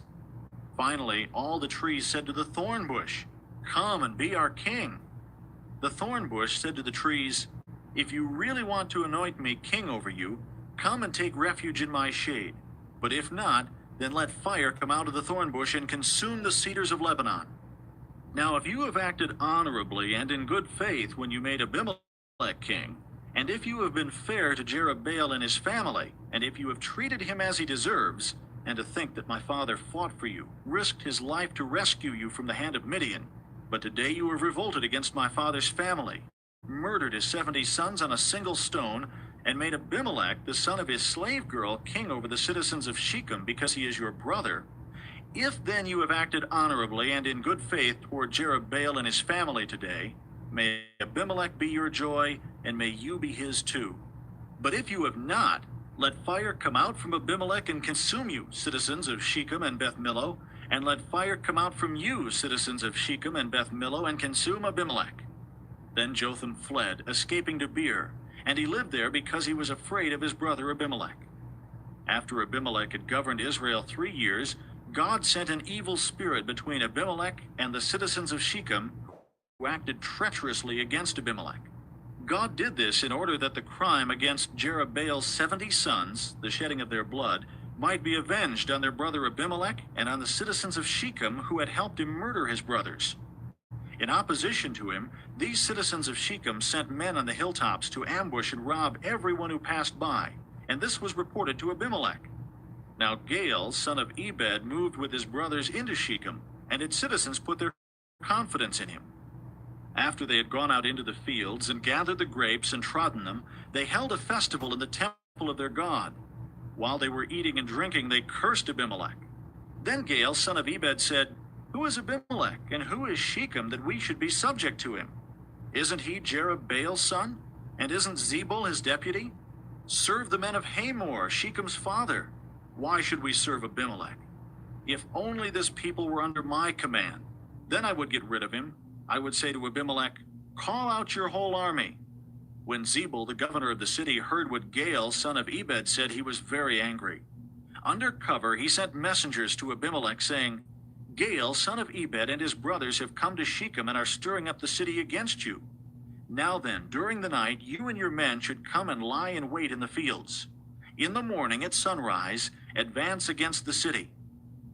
Finally, all the trees said to the thorn bush, "Come and be our king." The thorn bush said to the trees, "If you really want to anoint me king over you, come and take refuge in my shade. But if not, then let fire come out of the thorn bush and consume the cedars of Lebanon." Now if you have acted honorably and in good faith when you made Abimelech king, and if you have been fair to Jerubbaal and his family, and if you have treated him as he deserves, and to think that my father fought for you, risked his life to rescue you from the hand of Midian, but today you have revolted against my father's family, murdered his 70 sons on a single stone, and made Abimelech, the son of his slave girl, king over the citizens of Shechem because he is your brother, if then you have acted honorably and in good faith toward Jerubbaal and his family today, may Abimelech be your joy, and may you be his too. But if you have not, let fire come out from Abimelech and consume you, citizens of Shechem and Beth Millo, and let fire come out from you, citizens of Shechem and Beth Millo, and consume Abimelech. Then Jotham fled, escaping to Beer, and he lived there because he was afraid of his brother Abimelech. After Abimelech had governed Israel 3 years, God sent an evil spirit between Abimelech and the citizens of Shechem, who acted treacherously against Abimelech. God did this in order that the crime against Jerubbaal's 70 sons, the shedding of their blood, might be avenged on their brother Abimelech and on the citizens of Shechem who had helped him murder his brothers. In opposition to him, these citizens of Shechem sent men on the hilltops to ambush and rob everyone who passed by, and this was reported to Abimelech. Now Gaal, son of Ebed, moved with his brothers into Shechem, and its citizens put their confidence in him. After they had gone out into the fields and gathered the grapes and trodden them, they held a festival in the temple of their god. While they were eating and drinking, they cursed Abimelech. Then Gaal, son of Ebed, said, "Who is Abimelech, and who is Shechem that we should be subject to him? Isn't he Jerubbaal's son? And isn't Zebul his deputy? Serve the men of Hamor, Shechem's father. Why should we serve Abimelech? If only this people were under my command, then I would get rid of him. I would say to Abimelech, 'Call out your whole army.'" When Zebul, the governor of the city, heard what Gaal, son of Ebed, said, he was very angry. Under cover, he sent messengers to Abimelech, saying, "Gaal, son of Ebed, and his brothers have come to Shechem and are stirring up the city against you. Now then, during the night, you and your men should come and lie in wait in the fields. In the morning at sunrise, advance against the city.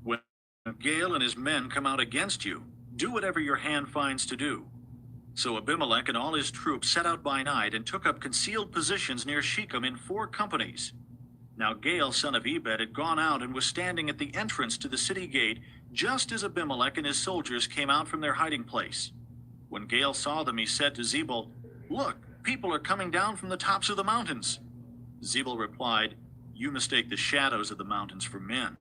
When Gaal and his men come out against you, do whatever your hand finds to do. So Abimelech and all his troops set out by night and took up concealed positions near Shechem in 4 companies. Now Gaal, son of Ebed, had gone out and was standing at the entrance to the city gate just as Abimelech and his soldiers came out from their hiding place. When Gaal saw them, he said to Zebul, "Look, people are coming down from the tops of the mountains." Zebul replied, "You mistake the shadows of the mountains for men."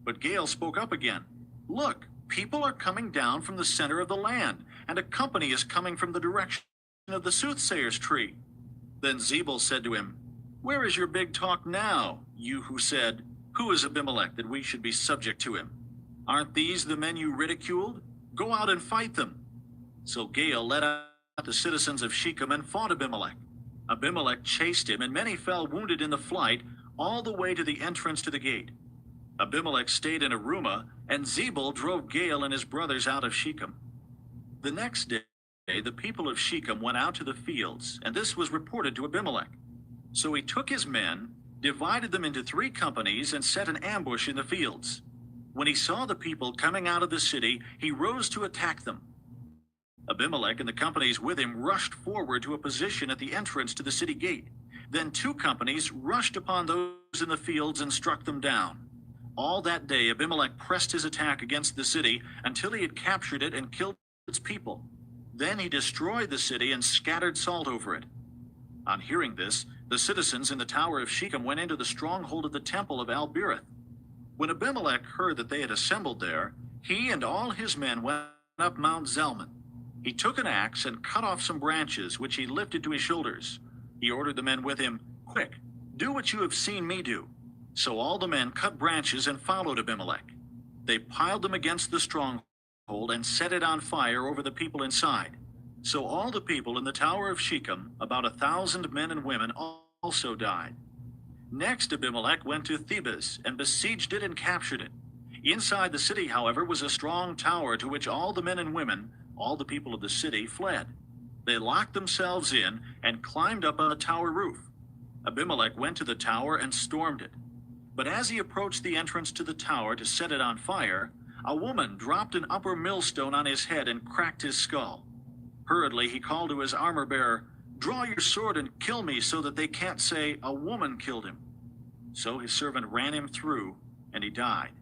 But Gaal spoke up again, "Look, people are coming down from the center of the land, and a company is coming from the direction of the soothsayer's tree." Then Zebul said to him, "Where is your big talk now, you who said, 'Who is Abimelech that we should be subject to him?' Aren't these the men you ridiculed? Go out and fight them." So Gaal led out the citizens of Shechem and fought Abimelech. Abimelech chased him, and many fell wounded in the flight, all the way to the entrance to the gate. Abimelech stayed in Arumah, and Zebul drove Gaal and his brothers out of Shechem. The next day, the people of Shechem went out to the fields, and this was reported to Abimelech. So he took his men, divided them into 3 companies, and set an ambush in the fields. When he saw the people coming out of the city, he rose to attack them. Abimelech and the companies with him rushed forward to a position at the entrance to the city gate. Then 2 companies rushed upon those in the fields and struck them down. All that day Abimelech pressed his attack against the city until he had captured it and killed its people. Then he destroyed the city and scattered salt over it. On hearing this, the citizens in the tower of Shechem went into the stronghold of the temple of Al-Berith. When Abimelech heard that they had assembled there, he and all his men went up Mount Zalmon. He took an axe and cut off some branches, which he lifted to his shoulders. He ordered the men with him, "Quick, do what you have seen me do." So all the men cut branches and followed Abimelech. They piled them against the stronghold and set it on fire over the people inside. So all the people in the tower of Shechem, about 1,000 men and women, also died. Next Abimelech went to Thebez and besieged it and captured it. Inside the city, however, was a strong tower to which all the men and women, all the people of the city, fled. They locked themselves in and climbed up on the tower roof. Abimelech went to the tower and stormed it. But as he approached the entrance to the tower to set it on fire, a woman dropped an upper millstone on his head and cracked his skull. Hurriedly he called to his armor-bearer, "Draw your sword and kill me so that they can't say a woman killed him." So his servant ran him through, and he died.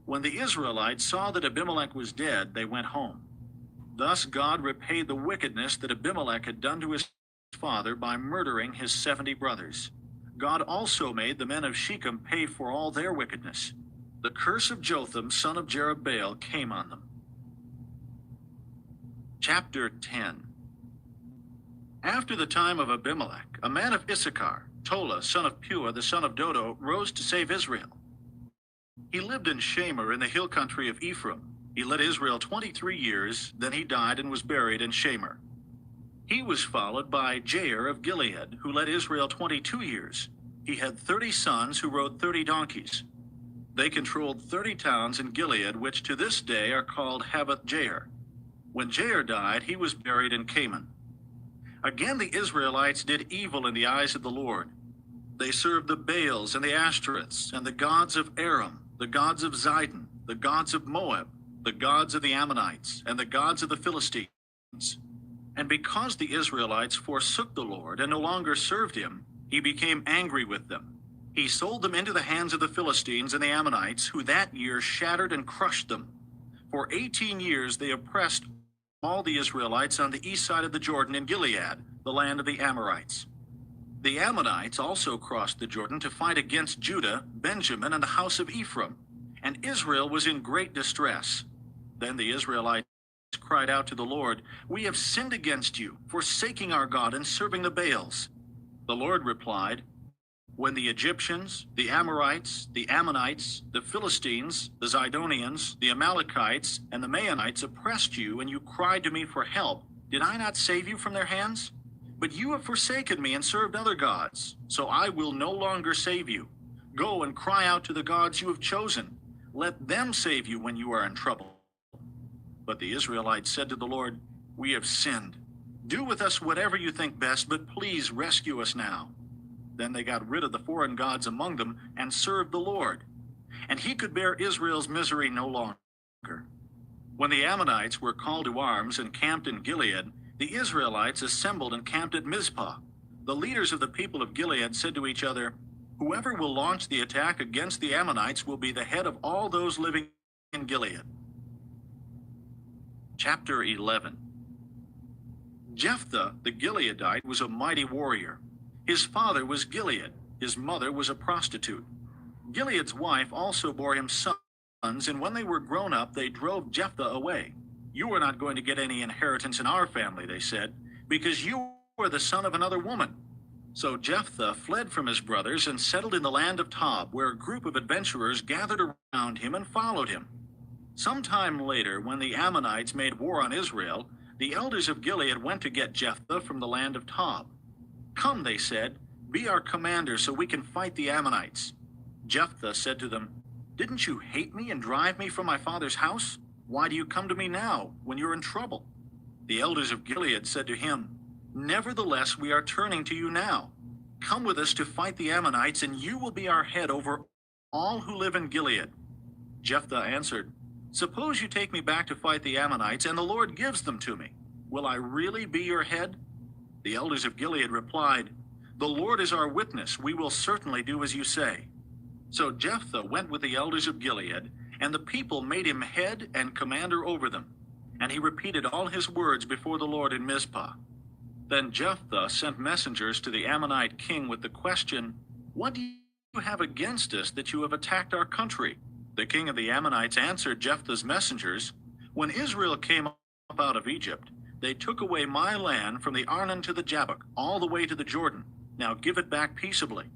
When the Israelites saw that Abimelech was dead, they went home. Thus God repaid the wickedness that Abimelech had done to his father by murdering his 70 brothers. God also made the men of Shechem pay for all their wickedness. The curse of Jotham, son of Jerubbaal, came on them. Chapter 10. After the time of Abimelech, a man of Issachar, Tola, son of Puah, the son of Dodo, rose to save Israel. He lived in Shamir in the hill country of Ephraim. He led Israel 23 years, then he died and was buried in Shamir. He was followed by Jair of Gilead, who led Israel 22 years. He had 30 sons who rode 30 donkeys. They controlled 30 towns in Gilead, which to this day are called Havoth Jair. When Jair died, he was buried in Canaan. Again the Israelites did evil in the eyes of the Lord. They served the Baals and the Ashtoreths, and the gods of Aram, the gods of Zidon, the gods of Moab, the gods of the Ammonites, and the gods of the Philistines. And because the Israelites forsook the Lord and no longer served him, he became angry with them. He sold them into the hands of the Philistines and the Ammonites, who that year shattered and crushed them. For 18 years they oppressed all the Israelites on the east side of the Jordan in Gilead, the land of the Amorites. The Ammonites also crossed the Jordan to fight against Judah, Benjamin, and the house of Ephraim, and Israel was in great distress. Then the Israelites cried out to the Lord, "We have sinned against you, forsaking our God and serving the Baals." The Lord replied, "When the Egyptians, the Amorites, the Ammonites, the Philistines, the Zidonians, the Amalekites, and the Maonites oppressed you, and you cried to me for help, did I not save you from their hands? But you have forsaken me and served other gods, so I will no longer save you. Go and cry out to the gods you have chosen. Let them save you when you are in trouble." But the Israelites said to the Lord, "We have sinned. Do with us whatever you think best, but please rescue us now." Then they got rid of the foreign gods among them and served the Lord. And he could bear Israel's misery no longer. When the Ammonites were called to arms and camped in Gilead, The Israelites assembled and camped at Mizpah. The leaders of the people of Gilead said to each other, "Whoever will launch the attack against the Ammonites will be the head of all those living in Gilead." Chapter 11. Jephthah the Gileadite was a mighty warrior. His father was Gilead. His mother was a prostitute. Gilead's wife also bore him sons, and when they were grown up, they drove Jephthah away. "You are not going to get any inheritance in our family," they said, "because you are the son of another woman." So Jephthah fled from his brothers and settled in the land of Tob, where a group of adventurers gathered around him and followed him. Sometime later, when the Ammonites made war on Israel, the elders of Gilead went to get Jephthah from the land of Tob. "Come," they said, "be our commander so we can fight the Ammonites." Jephthah said to them, "Didn't you hate me and drive me from my father's house? Why do you come to me now, when you're in trouble?" The elders of Gilead said to him, "Nevertheless, we are turning to you now. Come with us to fight the Ammonites, and you will be our head over all who live in Gilead." Jephthah answered, "Suppose you take me back to fight the Ammonites, and the Lord gives them to me. Will I really be your head?" The elders of Gilead replied, "The Lord is our witness. We will certainly do as you say." So Jephthah went with the elders of Gilead, and the people made him head and commander over them. And he repeated all his words before the Lord in Mizpah. Then Jephthah sent messengers to the Ammonite king with the question, "What do you have against us that you have attacked our country?" The king of the Ammonites answered Jephthah's messengers, "When Israel came up out of Egypt, they took away my land from the Arnon to the Jabbok, all the way to the Jordan. Now give it back peaceably."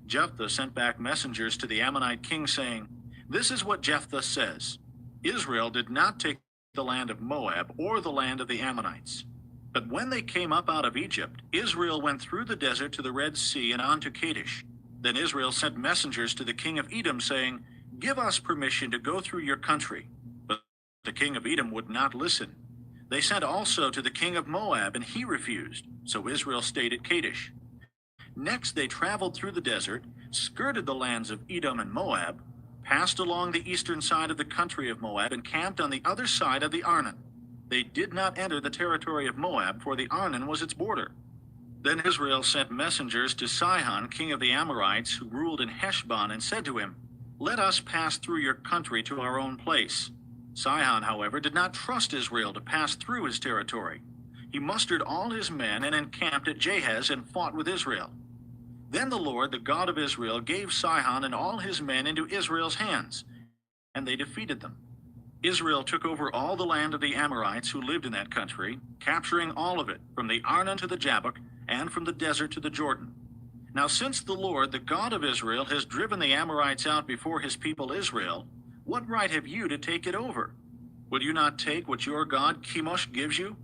Jephthah sent back messengers to the Ammonite king, saying, "This is what Jephthah says. Israel did not take the land of Moab or the land of the Ammonites. But when they came up out of Egypt, Israel went through the desert to the Red Sea and on to Kadesh. Then Israel sent messengers to the king of Edom, saying, 'Give us permission to go through your country.' But the king of Edom would not listen. They sent also to the king of Moab, and he refused. So Israel stayed at Kadesh. Next they traveled through the desert, skirted the lands of Edom and Moab, passed along the eastern side of the country of Moab, and camped on the other side of the Arnon. They did not enter the territory of Moab, for the Arnon was its border. Then Israel sent messengers to Sihon, king of the Amorites, who ruled in Heshbon, and said to him, 'Let us pass through your country to our own place.' Sihon, however, did not trust Israel to pass through his territory. He mustered all his men and encamped at Jahaz and fought with Israel. Then the Lord, the God of Israel, gave Sihon and all his men into Israel's hands, and they defeated them. Israel took over all the land of the Amorites who lived in that country, capturing all of it, from the Arnon to the Jabbok, and from the desert to the Jordan. Now since the Lord, the God of Israel, has driven the Amorites out before his people Israel, what right have you to take it over? Will you not take what your god Chemosh gives you?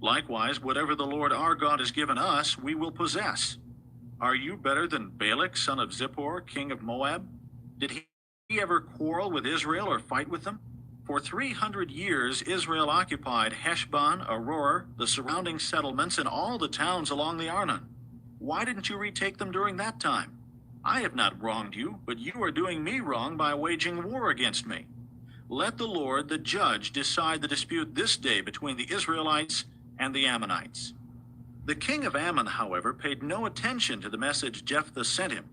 Likewise, whatever the Lord our God has given us, we will possess. Are you better than Balak, son of Zippor, king of Moab? Did he ever quarrel with Israel or fight with them? For 300 years Israel occupied Heshbon, Aroer, the surrounding settlements, and all the towns along the Arnon. Why didn't you retake them during that time? I have not wronged you, but you are doing me wrong by waging war against me. Let the Lord, the judge, decide the dispute this day between the Israelites and the Ammonites." The king of Ammon, however, paid no attention to the message Jephthah sent him.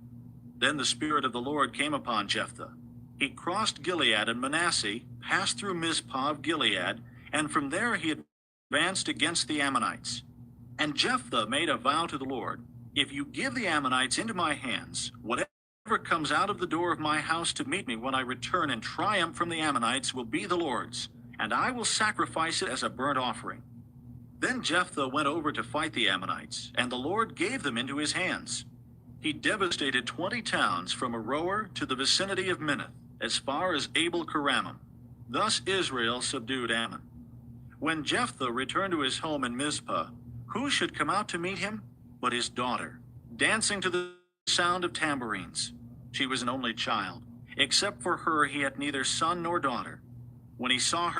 Then the Spirit of the Lord came upon Jephthah. He crossed Gilead and Manasseh, passed through Mizpah of Gilead, and from there he advanced against the Ammonites. And Jephthah made a vow to the Lord, "If you give the Ammonites into my hands, whatever comes out of the door of my house to meet me when I return in triumph from the Ammonites will be the Lord's, and I will sacrifice it as a burnt offering." Then Jephthah went over to fight the Ammonites, and the Lord gave them into his hands. He devastated 20 towns from Aroer to the vicinity of Minnith, as far as Abel-Keramim. Thus Israel subdued Ammon. When Jephthah returned to his home in Mizpah, who should come out to meet him but his daughter, dancing to the sound of tambourines. She was an only child. Except for her, he had neither son nor daughter. When he saw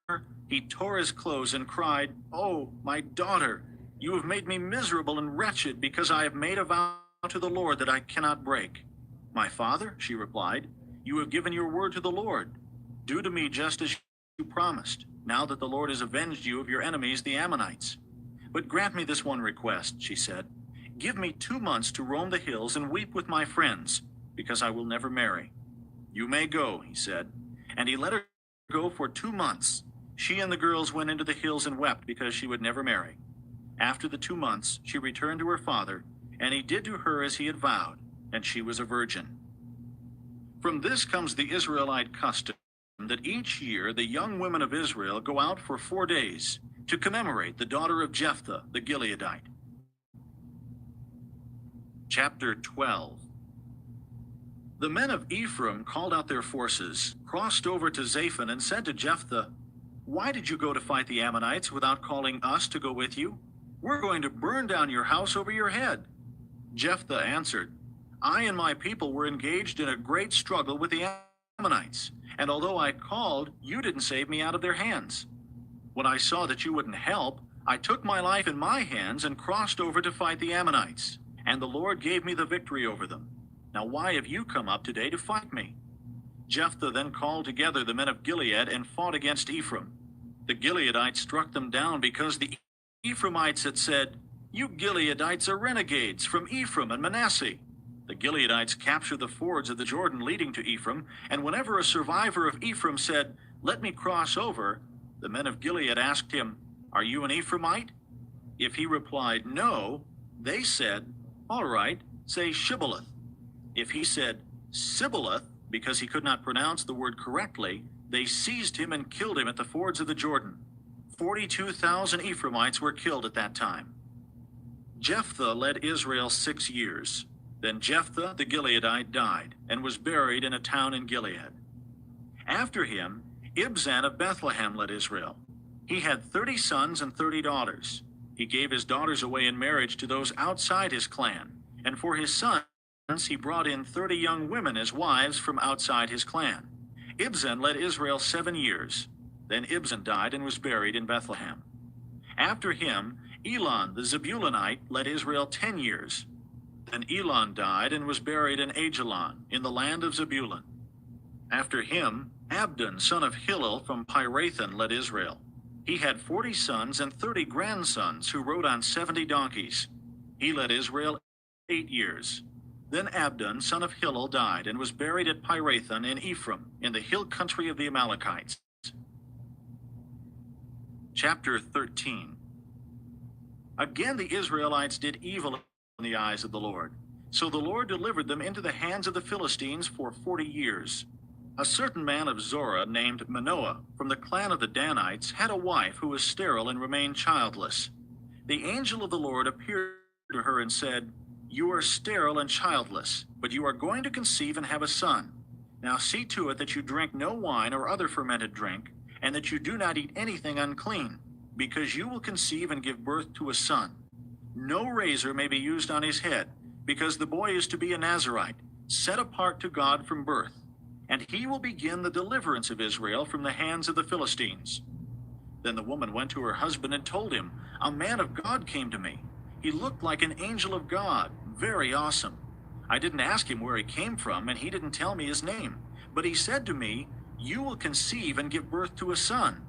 her, he tore his clothes and cried, "Oh, my daughter, you have made me miserable and wretched because I have made a vow to the Lord that I cannot break." "My father," she replied, "you have given your word to the Lord. Do to me just as you promised, now that the Lord has avenged you of your enemies, the Ammonites." But grant me this one request, she said. Give me 2 months to roam the hills and weep with my friends, because I will never marry. You may go, he said. And he let her go for 2 months. She and the girls went into the hills and wept because she would never marry. After the 2 months, she returned to her father, and he did to her as he had vowed, and she was a virgin. From this comes the Israelite custom that each year the young women of Israel go out for 4 days to commemorate the daughter of Jephthah the Gileadite. Chapter 12. The men of Ephraim called out their forces, crossed over to Zaphon, and said to Jephthah, "Why did you go to fight the Ammonites without calling us to go with you? We're going to burn down your house over your head." Jephthah answered, "I and my people were engaged in a great struggle with the Ammonites, and although I called, you didn't save me out of their hands. When I saw that you wouldn't help, I took my life in my hands and crossed over to fight the Ammonites, and the Lord gave me the victory over them. Now why have you come up today to fight me?" Jephthah then called together the men of Gilead and fought against Ephraim. The Gileadites struck them down because the Ephraimites had said, "You Gileadites are renegades from Ephraim and Manasseh." The Gileadites captured the fords of the Jordan leading to Ephraim, and whenever a survivor of Ephraim said, "Let me cross over," the men of Gilead asked him, "Are you an Ephraimite?" If he replied, "No," they said, "All right, say Shibboleth." If he said Sibboleth, because he could not pronounce the word correctly, they seized him and killed him at the fords of the Jordan. 42,000 Ephraimites were killed at that time. Jephthah led Israel 6 years. Then Jephthah the Gileadite died and was buried in a town in Gilead. After him, Ibzan of Bethlehem led Israel. He had 30 sons and 30 daughters. He gave his daughters away in marriage to those outside his clan, and for his sons he brought in 30 young women as wives from outside his clan. Ibzan led Israel 7 years. Then Ibzan died and was buried in Bethlehem. After him, Elon the Zebulunite led Israel 10 years. Then Elon died and was buried in Ajalon, in the land of Zebulun. After him, Abdon, son of Hillel from Pirathon, led Israel. He had 40 sons and 30 grandsons who rode on 70 donkeys. He led Israel 8 years. Then Abdon, son of Hillel, died and was buried at Pirathon in Ephraim, in the hill country of the Amalekites. Chapter 13. Again the Israelites did evil in the eyes of the Lord. So the Lord delivered them into the hands of the Philistines for 40 years. A certain man of Zorah named Manoah, from the clan of the Danites, had a wife who was sterile and remained childless. The angel of the Lord appeared to her and said, "You are sterile and childless, but you are going to conceive and have a son. Now see to it that you drink no wine or other fermented drink, and that you do not eat anything unclean, because you will conceive and give birth to a son. No razor may be used on his head, because the boy is to be a Nazirite, set apart to God from birth, and he will begin the deliverance of Israel from the hands of the Philistines." Then the woman went to her husband and told him, "A man of God came to me. He looked like an angel of God, very awesome. I didn't ask him where he came from, and he didn't tell me his name. But he said to me, 'You will conceive and give birth to a son.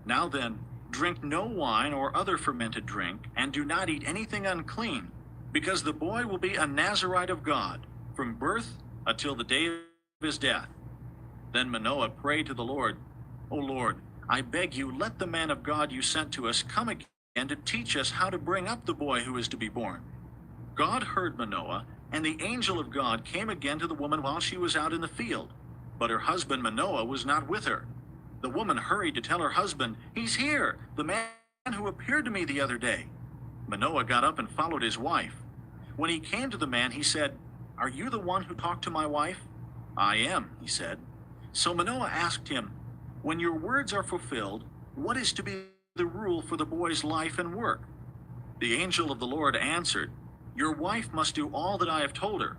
Now then, drink no wine or other fermented drink, and do not eat anything unclean, because the boy will be a Nazirite of God, from birth until the day of his death.' Then Manoah prayed to the Lord, 'O Lord, I beg you, let the man of God you sent to us come again to teach us how to bring up the boy who is to be born.' God heard Manoah, and the angel of God came again to the woman while she was out in the field. But her husband Manoah was not with her. The woman hurried to tell her husband, 'He's here, the man who appeared to me the other day.' Manoah got up and followed his wife. When he came to the man, he said, 'Are you the one who talked to my wife?' 'I am,' he said. So Manoah asked him, 'When your words are fulfilled, what is to be the rule for the boy's life and work?' The angel of the Lord answered, 'Your wife must do all that I have told her.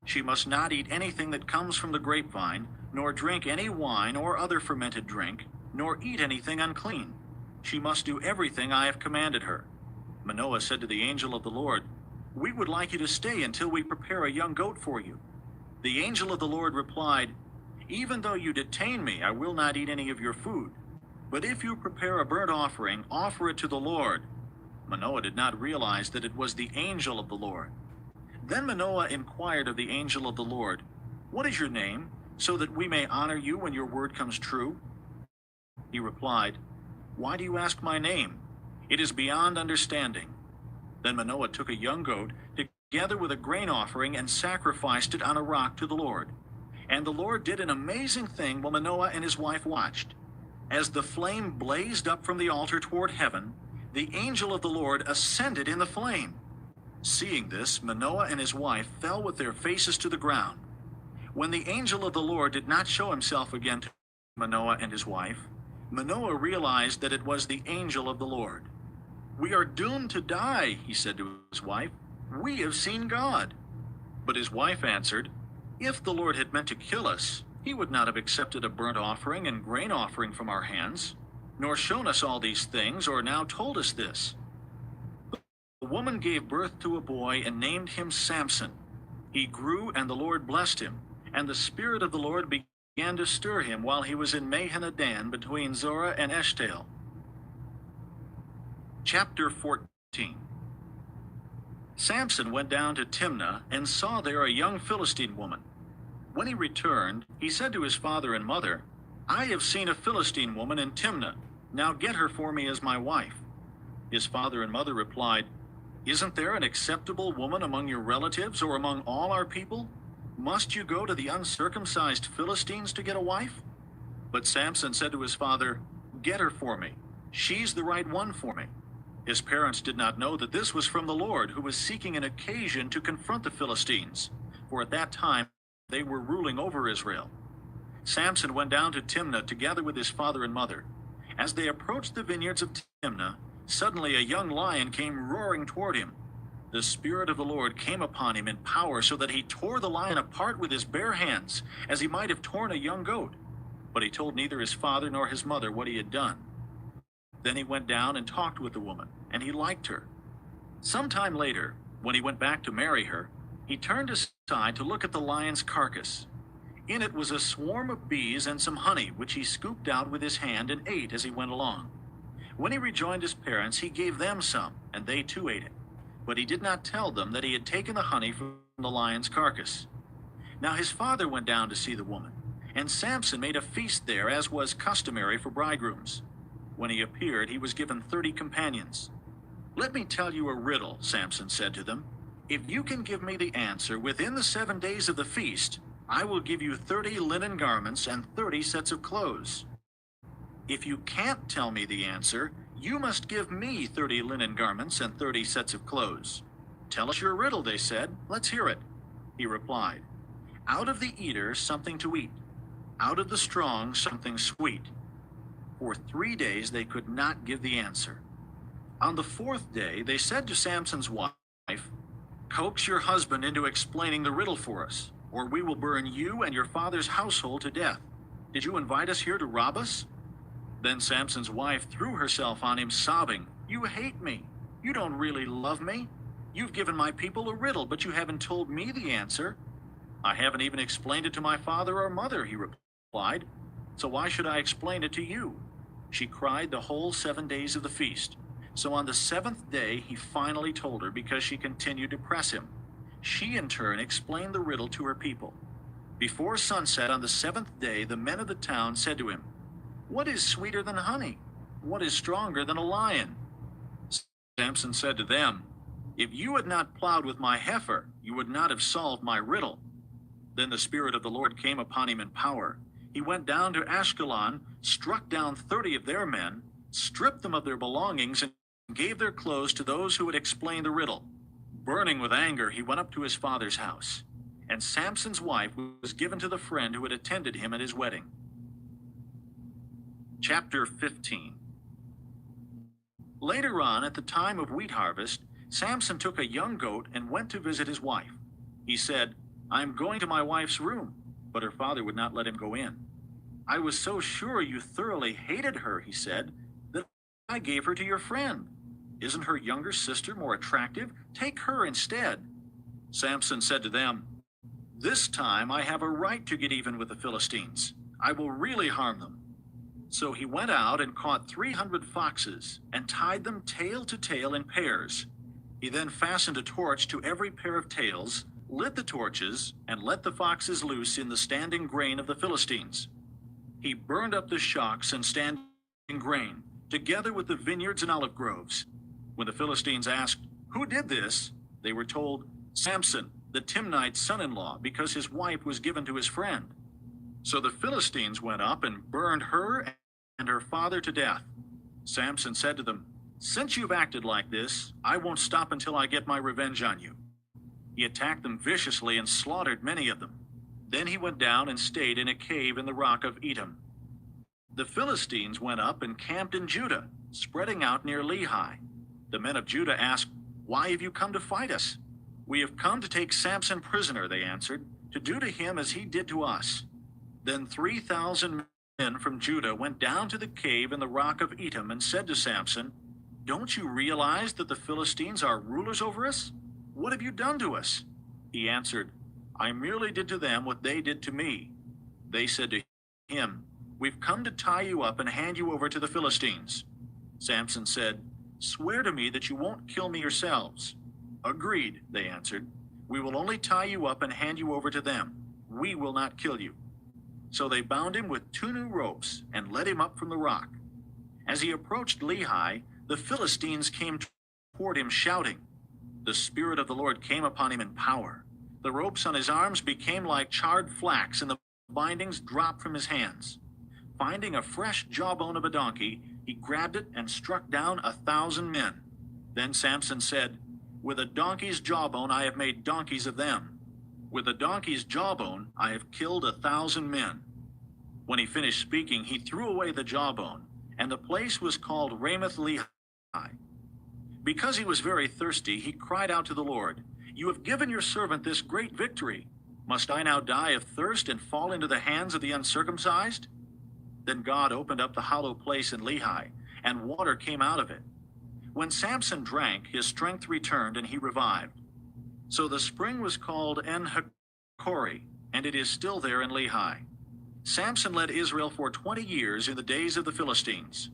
She must not eat anything that comes from the grapevine, nor drink any wine or other fermented drink, nor eat anything unclean. She must do everything I have commanded her.' Manoah said to the angel of the Lord, 'We would like you to stay until we prepare a young goat for you.' The angel of the Lord replied, 'Even though you detain me, I will not eat any of your food. But if you prepare a burnt offering, offer it to the Lord.' Manoah did not realize that it was the angel of the Lord. Then Manoah inquired of the angel of the Lord, "What is your name, so that we may honor you when your word comes true?" He replied, "Why do you ask my name? It is beyond understanding." Then Manoah took a young goat, together with a grain offering, and sacrificed it on a rock to the Lord. And the Lord did an amazing thing while Manoah and his wife watched. As the flame blazed up from the altar toward heaven, the angel of the Lord ascended in the flame. Seeing this, Manoah and his wife fell with their faces to the ground. When the angel of the Lord did not show himself again to Manoah and his wife, Manoah realized that it was the angel of the Lord. "We are doomed to die," he said to his wife. "We have seen God." But his wife answered, "If the Lord had meant to kill us, he would not have accepted a burnt offering and grain offering from our hands, nor shown us all these things, or now told us this." The woman gave birth to a boy and named him Samson. He grew, and the Lord blessed him, and the Spirit of the Lord began to stir him while he was in Mahanadan between Zorah and Eshtaol. Chapter 14. Samson went down to Timnah and saw there a young Philistine woman. When he returned, he said to his father and mother, "I have seen a Philistine woman in Timnah. Now get her for me as my wife." His father and mother replied, "Isn't there an acceptable woman among your relatives or among all our people? Must you go to the uncircumcised Philistines to get a wife?" But Samson said to his father, "Get her for me. She's the right one for me." His parents did not know that this was from the Lord, who was seeking an occasion to confront the Philistines, for at that time they were ruling over Israel. Samson went down to Timnah together with his father and mother. As they approached the vineyards of Timnah, suddenly a young lion came roaring toward him. The Spirit of the Lord came upon him in power, so that he tore the lion apart with his bare hands, as he might have torn a young goat. But he told neither his father nor his mother what he had done. Then he went down and talked with the woman, and he liked her. Some time later, when he went back to marry her, he turned aside to look at the lion's carcass. In it was a swarm of bees and some honey, which he scooped out with his hand and ate as he went along. When he rejoined his parents, he gave them some, and they too ate it. But he did not tell them that he had taken the honey from the lion's carcass. Now his father went down to see the woman, and Samson made a feast there, as was customary for bridegrooms. When he appeared, he was given 30 companions. "Let me tell you a riddle," Samson said to them. "If you can give me the answer within the 7 days of the feast, I will give you 30 linen garments and 30 sets of clothes. If you can't tell me the answer, you must give me 30 linen garments and 30 sets of clothes." "Tell us your riddle," they said. "Let's hear it." He replied, "Out of the eater something to eat, out of the strong something sweet." For 3 days they could not give the answer. On the 4th day they said to Samson's wife, "Coax your husband into explaining the riddle for us, or we will burn you and your father's household to death. Did you invite us here to rob us?" Then Samson's wife threw herself on him, sobbing, "You hate me. You don't really love me. You've given my people a riddle, but you haven't told me the answer." "I haven't even explained it to my father or mother," he replied. "So why should I explain it to you?" She cried the whole 7 days of the feast. So on the 7th day he finally told her, because she continued to press him. She in turn explained the riddle to her people. Before sunset on the 7th day, the men of the town said to him, "What is sweeter than honey? What is stronger than a lion?" Samson said to them, "If you had not plowed with my heifer, you would not have solved my riddle." Then the Spirit of the Lord came upon him in power. He went down to Ashkelon, struck down 30 of their men, stripped them of their belongings, and gave their clothes to those who had explained the riddle. Burning with anger, he went up to his father's house, and Samson's wife was given to the friend who had attended him at his wedding. Chapter 15. Later on, at the time of wheat harvest, Samson took a young goat and went to visit his wife. He said, "I am going to my wife's room," but her father would not let him go in. "I was so sure you thoroughly hated her," he said, "that I gave her to your friend. Isn't her younger sister more attractive? Take her instead." Samson said to them, "This time I have a right to get even with the Philistines. I will really harm them." So he went out and caught 300 foxes and tied them tail to tail in pairs. He then fastened a torch to every pair of tails, lit the torches, and let the foxes loose in the standing grain of the Philistines. He burned up the shocks and standing grain, together with the vineyards and olive groves. When the Philistines asked, "Who did this?" they were told, "Samson, the Timnite's son-in-law, because his wife was given to his friend." So the Philistines went up and burned her and her father to death. Samson said to them, "Since you've acted like this, I won't stop until I get my revenge on you." He attacked them viciously and slaughtered many of them. Then he went down and stayed in a cave in the rock of Etam. The Philistines went up and camped in Judah, spreading out near Lehi. The men of Judah asked, "Why have you come to fight us?" "We have come to take Samson prisoner," they answered, "to do to him as he did to us." Then 3,000 men from Judah went down to the cave in the rock of Etam and said to Samson, "Don't you realize that the Philistines are rulers over us? What have you done to us?" He answered, "I merely did to them what they did to me." They said to him, "We've come to tie you up and hand you over to the Philistines." Samson said, "Swear to me that you won't kill me yourselves." "Agreed," they answered. "We will only tie you up and hand you over to them. We will not kill you." So they bound him with 2 new ropes and led him up from the rock. As he approached Lehi, the Philistines came toward him shouting. The Spirit of the Lord came upon him in power. The ropes on his arms became like charred flax, and the bindings dropped from his hands. Finding a fresh jawbone of a donkey, he grabbed it and struck down 1,000 men. Then Samson said, "With a donkey's jawbone I have made donkeys of them. With a donkey's jawbone I have killed 1,000 men." When he finished speaking, he threw away the jawbone, and the place was called Ramoth Lehi. Because he was very thirsty, he cried out to the Lord, "You have given your servant this great victory. Must I now die of thirst and fall into the hands of the uncircumcised?" Then God opened up the hollow place in Lehi, and water came out of it. When Samson drank, his strength returned and he revived. So the spring was called En-Hakkore, and it is still there in Lehi. Samson led Israel for 20 years in the days of the Philistines.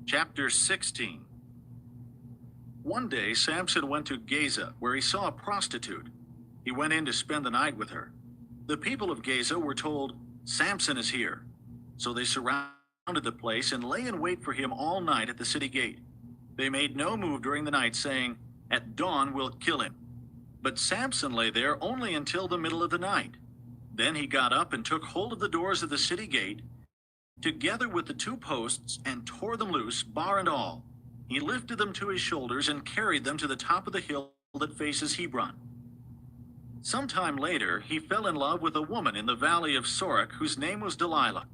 Chapter 16. One day Samson went to Gaza, where he saw a prostitute. He went in to spend the night with her. The people of Gaza were told, "Samson is here." So they surrounded the place and lay in wait for him all night at the city gate. They made no move during the night, saying, "At dawn we'll kill him." But Samson lay there only until the middle of the night. Then he got up and took hold of the doors of the city gate, together with the 2 posts, and tore them loose, bar and all. He lifted them to his shoulders and carried them to the top of the hill that faces Hebron. Sometime later, he fell in love with a woman in the valley of Sorek whose name was Delilah.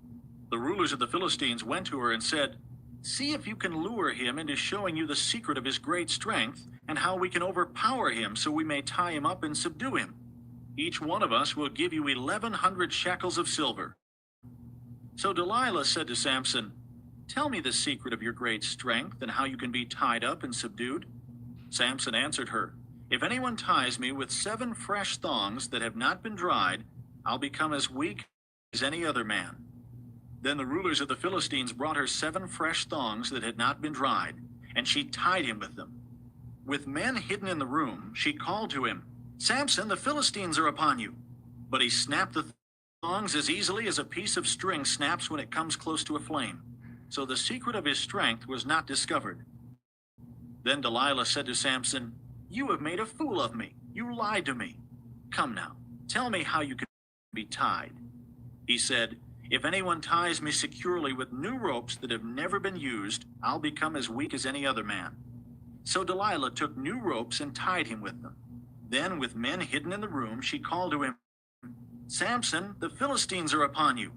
The rulers of the Philistines went to her and said, "See if you can lure him into showing you the secret of his great strength and how we can overpower him so we may tie him up and subdue him. Each one of us will give you 1,100 shekels of silver." So Delilah said to Samson, "Tell me the secret of your great strength and how you can be tied up and subdued." Samson answered her, "If anyone ties me with 7 fresh thongs that have not been dried, I'll become as weak as any other man." Then the rulers of the Philistines brought her 7 fresh thongs that had not been dried, and she tied him with them. With men hidden in the room, she called to him, "Samson, the Philistines are upon you." But he snapped the thongs as easily as a piece of string snaps when it comes close to a flame. So the secret of his strength was not discovered. Then Delilah said to Samson, "You have made a fool of me. You lied to me. Come now, tell me how you can be tied." He said, "If anyone ties me securely with new ropes that have never been used, I'll become as weak as any other man." So Delilah took new ropes and tied him with them. Then, with men hidden in the room, she called to him, "Samson, the Philistines are upon you."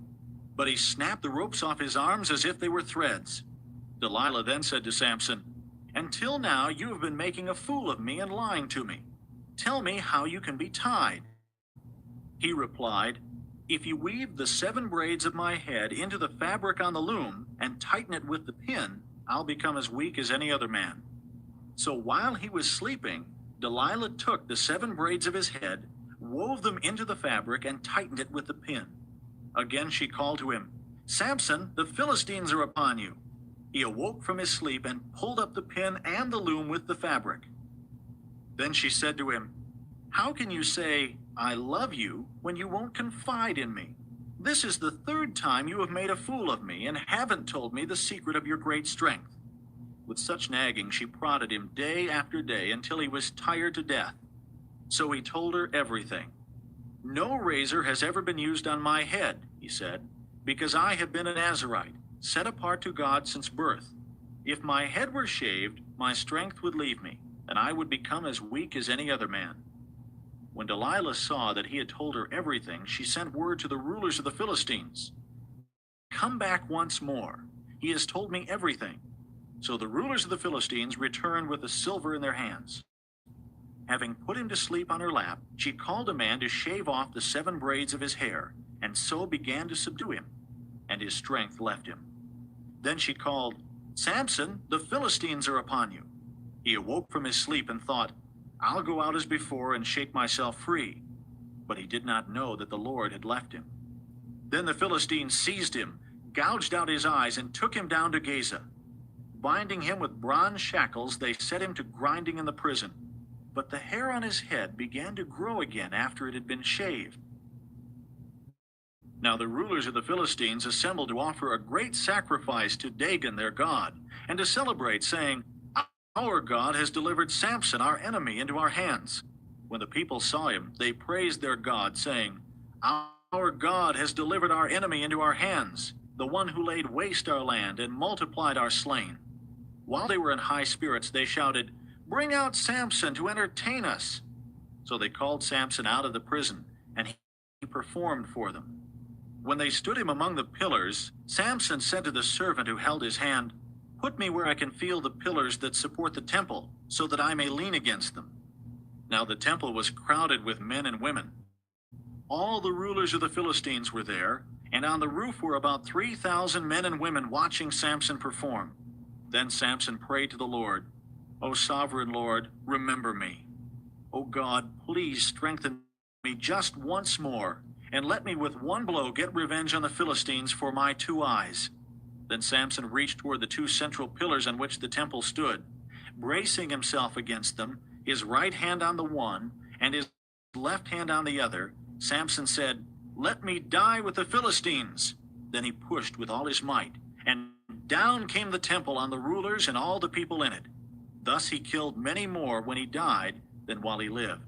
But he snapped the ropes off his arms as if they were threads. Delilah then said to Samson, "Until now you have been making a fool of me and lying to me. Tell me how you can be tied." He replied, "If you weave the 7 braids of my head into the fabric on the loom and tighten it with the pin, I'll become as weak as any other man." So while he was sleeping, Delilah took the 7 braids of his head, wove them into the fabric, and tightened it with the pin. Again she called to him, "Samson, the Philistines are upon you." He awoke from his sleep and pulled up the pin and the loom with the fabric. Then she said to him, "How can you say, 'I love you,' when you won't confide in me? This is the third time you have made a fool of me and haven't told me the secret of your great strength." With such nagging, she prodded him day after day until he was tired to death. So he told her everything. "No razor has ever been used on my head," he said, "because I have been a Nazirite, set apart to God since birth. If my head were shaved, my strength would leave me, and I would become as weak as any other man." When Delilah saw that he had told her everything, she sent word to the rulers of the Philistines, "Come back once more. He has told me everything." So the rulers of the Philistines returned with the silver in their hands. Having put him to sleep on her lap, she called a man to shave off the 7 braids of his hair, and so began to subdue him, and his strength left him. Then she called, "Samson, the Philistines are upon you." He awoke from his sleep and thought, "I'll go out as before and shake myself free." But he did not know that the Lord had left him. Then the Philistines seized him, gouged out his eyes, and took him down to Gaza. Binding him with bronze shackles, they set him to grinding in the prison. But the hair on his head began to grow again after it had been shaved. Now the rulers of the Philistines assembled to offer a great sacrifice to Dagon their god, and to celebrate, saying, "Our God has delivered Samson, our enemy, into our hands." When the people saw him, they praised their God, saying, "Our God has delivered our enemy into our hands, the one who laid waste our land and multiplied our slain." While they were in high spirits, they shouted, "Bring out Samson to entertain us." So they called Samson out of the prison, and he performed for them. When they stood him among the pillars, Samson said to the servant who held his hand, "Put me where I can feel the pillars that support the temple, so that I may lean against them." Now the temple was crowded with men and women. All the rulers of the Philistines were there, and on the roof were about 3,000 men and women watching Samson perform. Then Samson prayed to the Lord, "O sovereign Lord, remember me. O God, please strengthen me just once more, and let me with one blow get revenge on the Philistines for my 2 eyes." Then Samson reached toward the 2 central pillars on which the temple stood. Bracing himself against them, his right hand on the one and his left hand on the other, Samson said, "Let me die with the Philistines." Then he pushed with all his might, and down came the temple on the rulers and all the people in it. Thus he killed many more when he died than while he lived.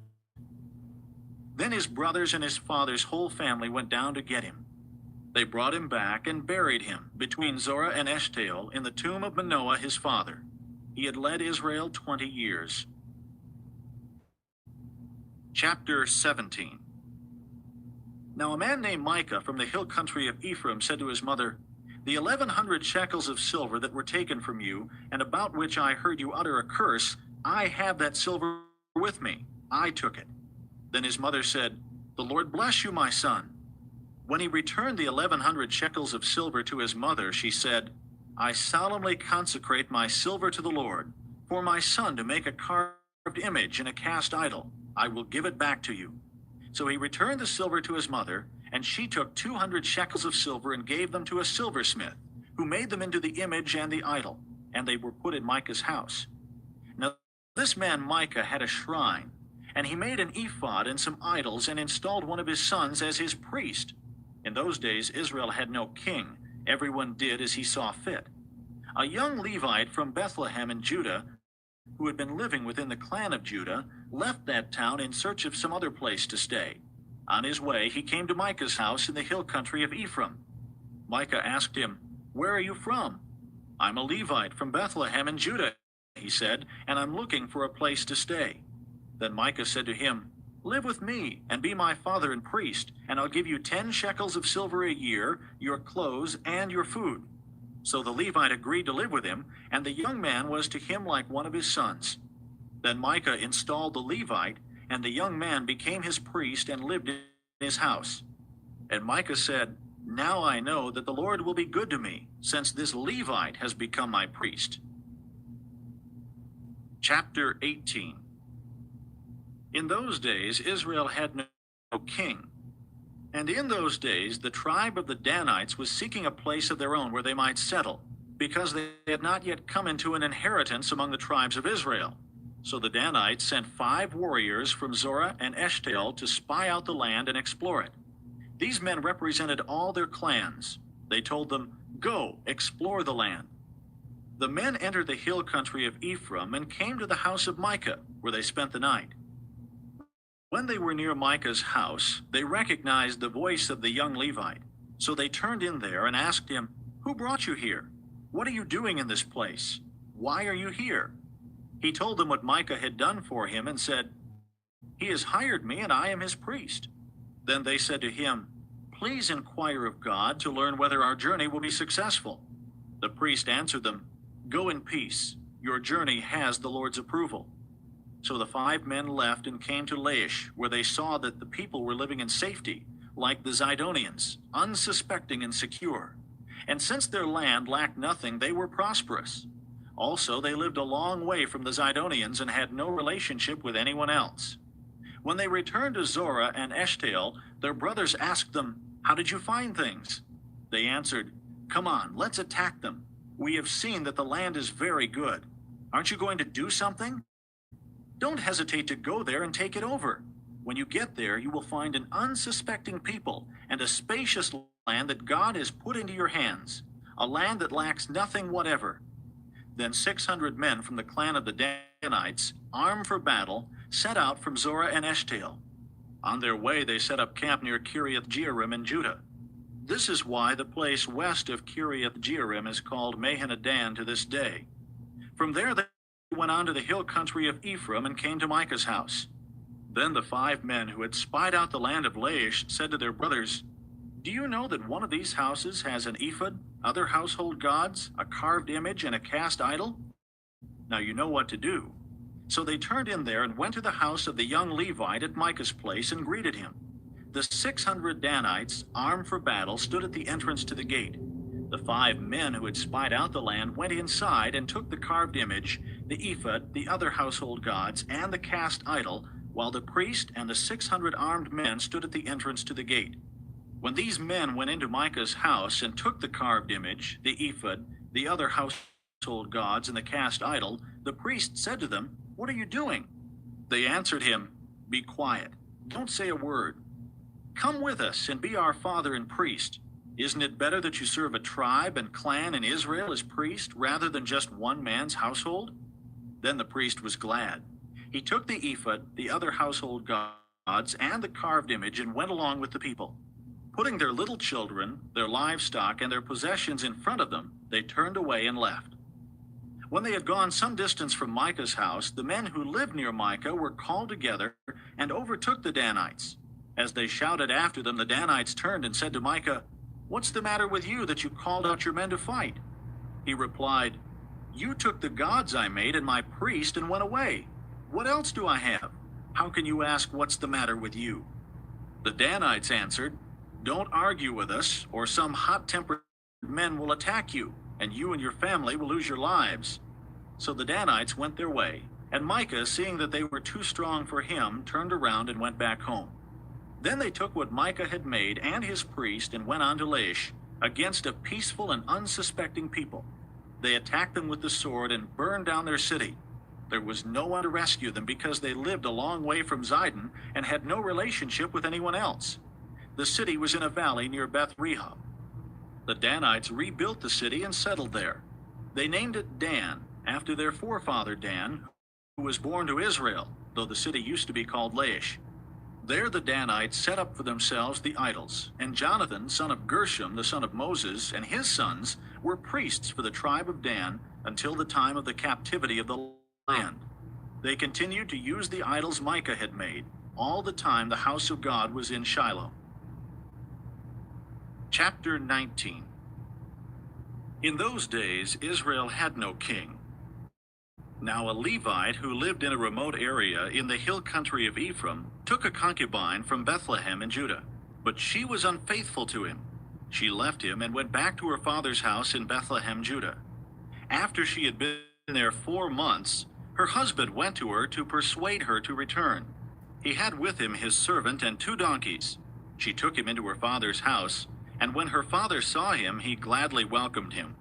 Then his brothers and his father's whole family went down to get him. They brought him back and buried him between Zorah and Eshtaol in the tomb of Manoah his father. He had led Israel 20 years. Chapter 17. Now a man named Micah from the hill country of Ephraim said to his mother, "The 1,100 shekels of silver that were taken from you, and about which I heard you utter a curse, I have that silver with me. I took it." Then his mother said, "The Lord bless you, my son." When he returned the 1,100 shekels of silver to his mother, she said, "I solemnly consecrate my silver to the Lord. For my son to make a carved image and a cast idol, I will give it back to you." So he returned the silver to his mother, and she took 200 shekels of silver and gave them to a silversmith, who made them into the image and the idol, and they were put in Micah's house. Now this man Micah had a shrine, and he made an ephod and some idols and installed one of his sons as his priest. In those days Israel had no king. Everyone did as he saw fit. A young Levite from Bethlehem in Judah, who had been living within the clan of Judah, left that town in search of some other place to stay. On his way, he came to Micah's house in the hill country of Ephraim. Micah asked him, "Where are you from?" "I'm a Levite from Bethlehem in Judah," he said, "and I'm looking for a place to stay." Then Micah said to him, "Live with me and be my father and priest, and I'll give you 10 shekels of silver a year, your clothes, and your food." So the Levite agreed to live with him, and the young man was to him like one of his sons. Then Micah installed the Levite, and the young man became his priest and lived in his house. And Micah said, "Now I know that the Lord will be good to me, since this Levite has become my priest." Chapter 18. In those days Israel had no king. And in those days, the tribe of the Danites was seeking a place of their own where they might settle, because they had not yet come into an inheritance among the tribes of Israel. So the Danites sent 5 warriors from Zorah and Eshtaol to spy out the land and explore it. These men represented all their clans. They told them, "Go, explore the land." The men entered the hill country of Ephraim and came to the house of Micah, where they spent the night. When they were near Micah's house, they recognized the voice of the young Levite. So they turned in there and asked him, "Who brought you here? What are you doing in this place? Why are you here?" He told them what Micah had done for him and said, "He has hired me and I am his priest." Then they said to him, "Please inquire of God to learn whether our journey will be successful." The priest answered them, "Go in peace. Your journey has the Lord's approval." So the 5 men left and came to Laish, where they saw that the people were living in safety, like the Zidonians, unsuspecting and secure. And since their land lacked nothing, they were prosperous. Also, they lived a long way from the Zidonians and had no relationship with anyone else. When they returned to Zorah and Eshtaol, their brothers asked them, "How did you find things?" They answered, "Come on, let's attack them. We have seen that the land is very good. Aren't you going to do something? Don't hesitate to go there and take it over. When you get there, you will find an unsuspecting people and a spacious land that God has put into your hands, a land that lacks nothing whatever." Then 600 men from the clan of the Danites, armed for battle, set out from Zorah and Eshtaol. On their way, they set up camp near Kiriath Jearim in Judah. This is why the place west of Kiriath Jearim is called Mahanadan to this day. From there, they went on to the hill country of Ephraim and came to Micah's house. Then the 5 men who had spied out the land of Laish said to their brothers, "Do you know that one of these houses has an ephod, other household gods, a carved image, and a cast idol? Now you know what to do." So they turned in there and went to the house of the young Levite at Micah's place and greeted him. The 600 Danites, armed for battle, stood at the entrance to the gate. The 5 men who had spied out the land went inside and took the carved image, the ephod, the other household gods, and the cast idol, while the priest and the 600 armed men stood at the entrance to the gate. When these men went into Micah's house and took the carved image, the ephod, the other household gods, and the cast idol, the priest said to them, "What are you doing?" They answered him, "Be quiet. Don't say a word. Come with us and be our father and priest. Isn't it better that you serve a tribe and clan in Israel as priest rather than just one man's household?" Then the priest was glad. He took the ephod, the other household gods, and the carved image and went along with the people. Putting their little children, their livestock, and their possessions in front of them, they turned away and left. When they had gone some distance from Micah's house, the men who lived near Micah were called together and overtook the Danites. As they shouted after them, the Danites turned and said to Micah, "What's the matter with you that you called out your men to fight?" He replied, "You took the gods I made and my priest and went away. What else do I have? How can you ask what's the matter with you?" The Danites answered, "Don't argue with us, or some hot-tempered men will attack you, and you and your family will lose your lives." So the Danites went their way, and Micah, seeing that they were too strong for him, turned around and went back home. Then they took what Micah had made and his priest and went on to Laish, against a peaceful and unsuspecting people. They attacked them with the sword and burned down their city. There was no one to rescue them because they lived a long way from Zidon and had no relationship with anyone else. The city was in a valley near Beth Rehob. The Danites rebuilt the city and settled there. They named it Dan, after their forefather Dan, who was born to Israel, though the city used to be called Laish. There the Danites set up for themselves the idols, and Jonathan, son of Gershom, the son of Moses, and his sons were priests for the tribe of Dan until the time of the captivity of the land. They continued to use the idols Micah had made, all the time the house of God was in Shiloh. Chapter 19. In those days, Israel had no king. Now a Levite who lived in a remote area in the hill country of Ephraim took a concubine from Bethlehem in Judah, but she was unfaithful to him. She left him and went back to her father's house in Bethlehem, Judah. After she had been there 4 months, her husband went to her to persuade her to return. He had with him his servant and 2 donkeys. She took him into her father's house, and when her father saw him, he gladly welcomed him.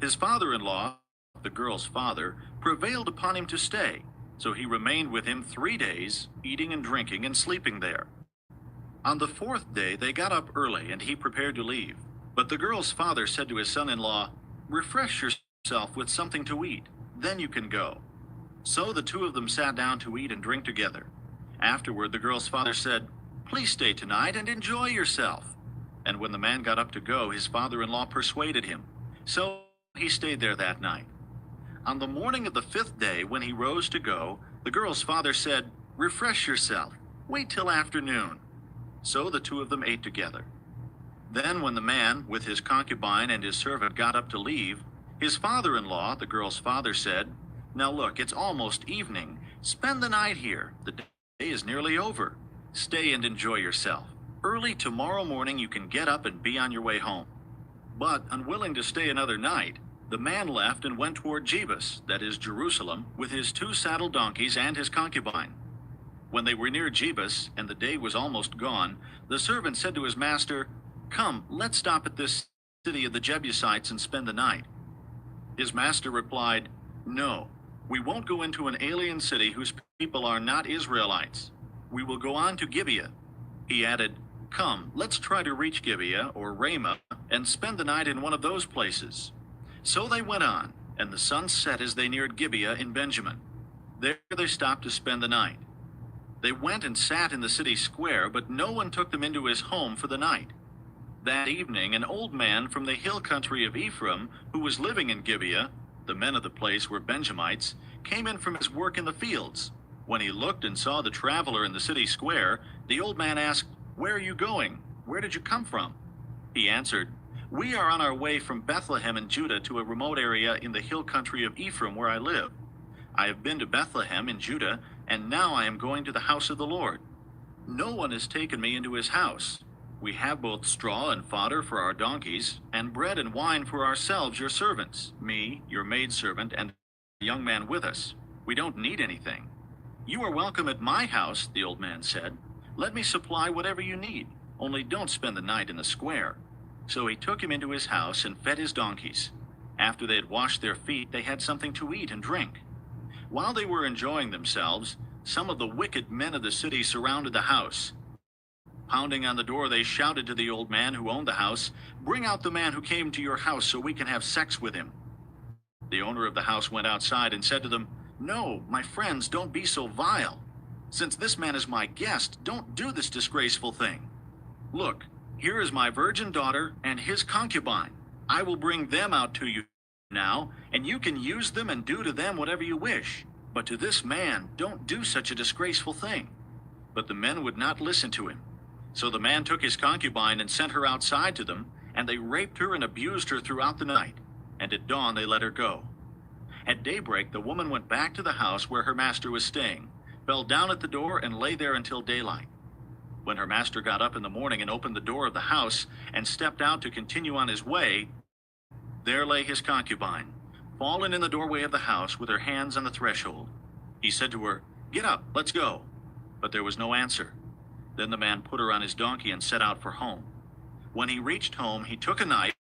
His father-in-law, the girl's father, prevailed upon him to stay, so he remained with him 3 days, eating and drinking and sleeping there. On the 4th day they got up early, and he prepared to leave. But the girl's father said to his son-in-law, "Refresh yourself with something to eat, then you can go." So the two of them sat down to eat and drink together. Afterward the girl's father said, "Please stay tonight and enjoy yourself." And when the man got up to go, his father-in-law persuaded him. So he stayed there that night. On the morning of the 5th day, when he rose to go, the girl's father said, "Refresh yourself. Wait till afternoon." So the two of them ate together. Then when the man, with his concubine and his servant, got up to leave, his father-in-law, the girl's father, said, "Now look, it's almost evening. Spend the night here. The day is nearly over. Stay and enjoy yourself. Early tomorrow morning you can get up and be on your way home." But, unwilling to stay another night, the man left and went toward Jebus, that is Jerusalem, with his 2 saddle donkeys and his concubine. When they were near Jebus, and the day was almost gone, the servant said to his master, "Come, let's stop at this city of the Jebusites and spend the night." His master replied, "No, we won't go into an alien city whose people are not Israelites. We will go on to Gibeah." He added, "Come, let's try to reach Gibeah or Ramah and spend the night in one of those places." So they went on, and the sun set as they neared Gibeah in Benjamin. There they stopped to spend the night. They went and sat in the city square, but no one took them into his home for the night. That evening, an old man from the hill country of Ephraim, who was living in Gibeah, the men of the place were Benjamites, came in from his work in the fields. When he looked and saw the traveler in the city square, the old man asked, "Where are you going? Where did you come from?" He answered, "We are on our way from Bethlehem in Judah to a remote area in the hill country of Ephraim where I live. I have been to Bethlehem in Judah, and now I am going to the house of the Lord. No one has taken me into his house. We have both straw and fodder for our donkeys, and bread and wine for ourselves, your servants, me, your maidservant, and a young man with us. We don't need anything." "You are welcome at my house," the old man said. "Let me supply whatever you need, only don't spend the night in the square." So he took him into his house and fed his donkeys. After they had washed their feet, they had something to eat and drink. While they were enjoying themselves, some of the wicked men of the city surrounded the house. Pounding on the door, they shouted to the old man who owned the house, "Bring out the man who came to your house so we can have sex with him." The owner of the house went outside and said to them, "No, my friends, don't be so vile. Since this man is my guest, don't do this disgraceful thing. Look, here is my virgin daughter and his concubine. I will bring them out to you now, and you can use them and do to them whatever you wish. But to this man, don't do such a disgraceful thing." But the men would not listen to him. So the man took his concubine and sent her outside to them, and they raped her and abused her throughout the night. And at dawn they let her go. At daybreak the woman went back to the house where her master was staying, fell down at the door, and lay there until daylight. When her master got up in the morning and opened the door of the house and stepped out to continue on his way, there lay his concubine, fallen in the doorway of the house with her hands on the threshold. He said to her, "Get up, let's go." But there was no answer. Then the man put her on his donkey and set out for home. When he reached home, he took a knife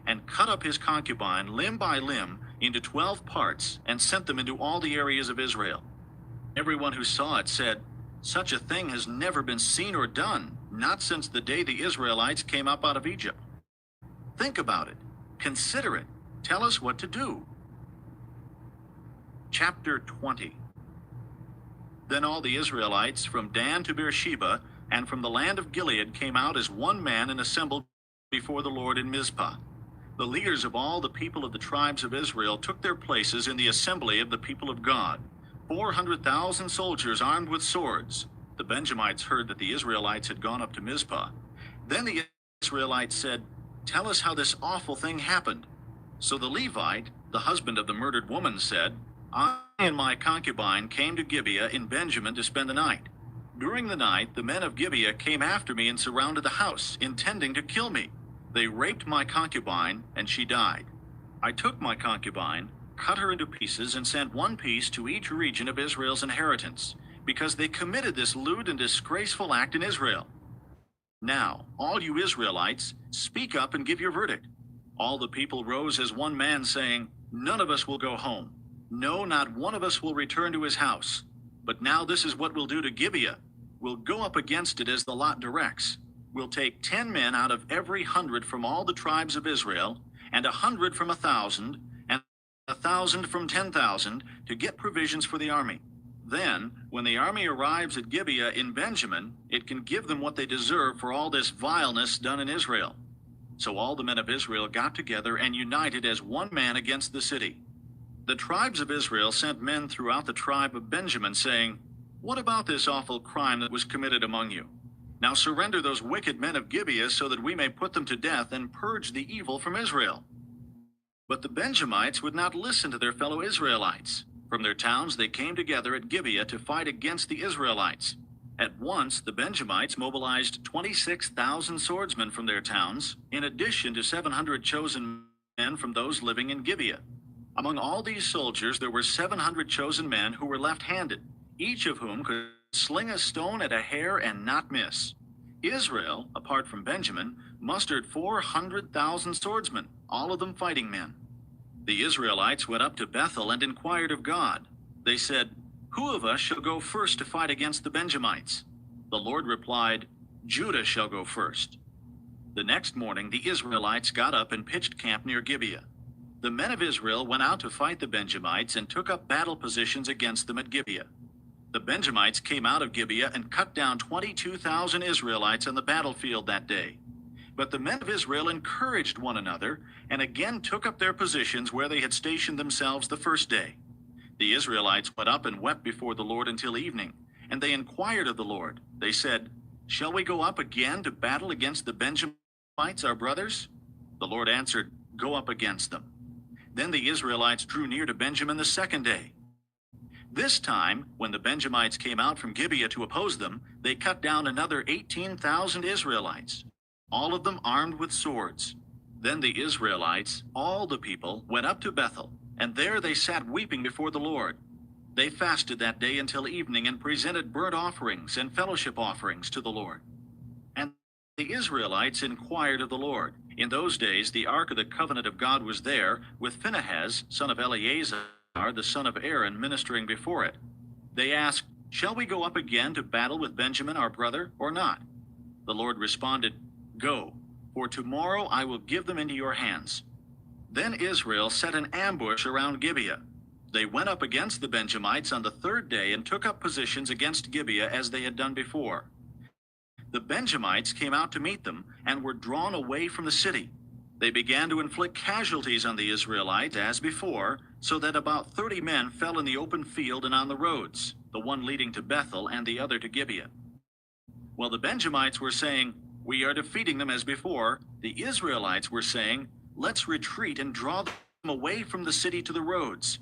and cut up his concubine limb by limb into 12 parts and sent them into all the areas of Israel. Everyone who saw it said, "Such a thing has never been seen or done, not since the day the Israelites came up out of Egypt." Think about it. Consider it. Tell us what to do. Chapter 20. Then all the Israelites from Dan to Beersheba and from the land of Gilead came out as one man and assembled before the Lord in Mizpah. The leaders of all the people of the tribes of Israel took their places in the assembly of the people of God, 400,000 soldiers armed with swords. The Benjamites heard that the Israelites had gone up to Mizpah. Then the Israelites said, "Tell us how this awful thing happened." So the Levite, the husband of the murdered woman, said, "I and my concubine came to Gibeah in Benjamin to spend the night. During the night, the men of Gibeah came after me and surrounded the house, intending to kill me. They raped my concubine, and she died. I took my concubine, cut her into pieces, and sent one piece to each region of Israel's inheritance, because they committed this lewd and disgraceful act in Israel. Now, all you Israelites, speak up and give your verdict." All the people rose as one man, saying, "None of us will go home. No, not one of us will return to his house. But now this is what we'll do to Gibeah. We'll go up against it as the lot directs. We'll take 10 men out of every 100 from all the tribes of Israel, and 100 from 1,000, and 1,000 from 10,000, to get provisions for the army. Then, when the army arrives at Gibeah in Benjamin, it can give them what they deserve for all this vileness done in Israel." So all the men of Israel got together and united as one man against the city. The tribes of Israel sent men throughout the tribe of Benjamin, saying, "What about this awful crime that was committed among you? Now surrender those wicked men of Gibeah so that we may put them to death and purge the evil from Israel." But the Benjamites would not listen to their fellow Israelites. From their towns they came together at Gibeah to fight against the Israelites. At once the Benjamites mobilized 26,000 swordsmen from their towns, in addition to 700 chosen men from those living in Gibeah. Among all these soldiers there were 700 chosen men who were left-handed, each of whom could sling a stone at a hair and not miss. Israel, apart from Benjamin, mustered 400,000 swordsmen, all of them fighting men. The Israelites went up to Bethel and inquired of God. They said, "Who of us shall go first to fight against the Benjamites?" The Lord replied, "Judah shall go first." The next morning the Israelites got up and pitched camp near Gibeah. The men of Israel went out to fight the Benjamites and took up battle positions against them at Gibeah. The Benjamites came out of Gibeah and cut down 22,000 Israelites on the battlefield that day. But the men of Israel encouraged one another and again took up their positions where they had stationed themselves the first day. The Israelites went up and wept before the Lord until evening, and they inquired of the Lord. They said, "Shall we go up again to battle against the Benjamites, our brothers?" The Lord answered, "Go up against them." Then the Israelites drew near to Benjamin the second day. This time, when the Benjamites came out from Gibeah to oppose them, they cut down another 18,000 Israelites, all of them armed with swords. Then the Israelites, all the people, went up to Bethel, and there they sat weeping before the Lord. They fasted that day until evening and presented burnt offerings and fellowship offerings to the Lord. And the Israelites inquired of the Lord. In those days the ark of the covenant of God was there, with Phinehas, son of Eleazar, the son of Aaron, ministering before it. They asked, "Shall we go up again to battle with Benjamin our brother, or not?" The Lord responded, "Go, for tomorrow I will give them into your hands." Then Israel set an ambush around Gibeah. They went up against the Benjamites on the third day and took up positions against Gibeah as they had done before. The Benjamites came out to meet them and were drawn away from the city. They began to inflict casualties on the Israelites as before, so that about 30 men fell in the open field and on the roads, the one leading to Bethel and the other to Gibeah. While the Benjamites were saying, "We are defeating them as before," the Israelites were saying, "Let's retreat and draw them away from the city to the roads."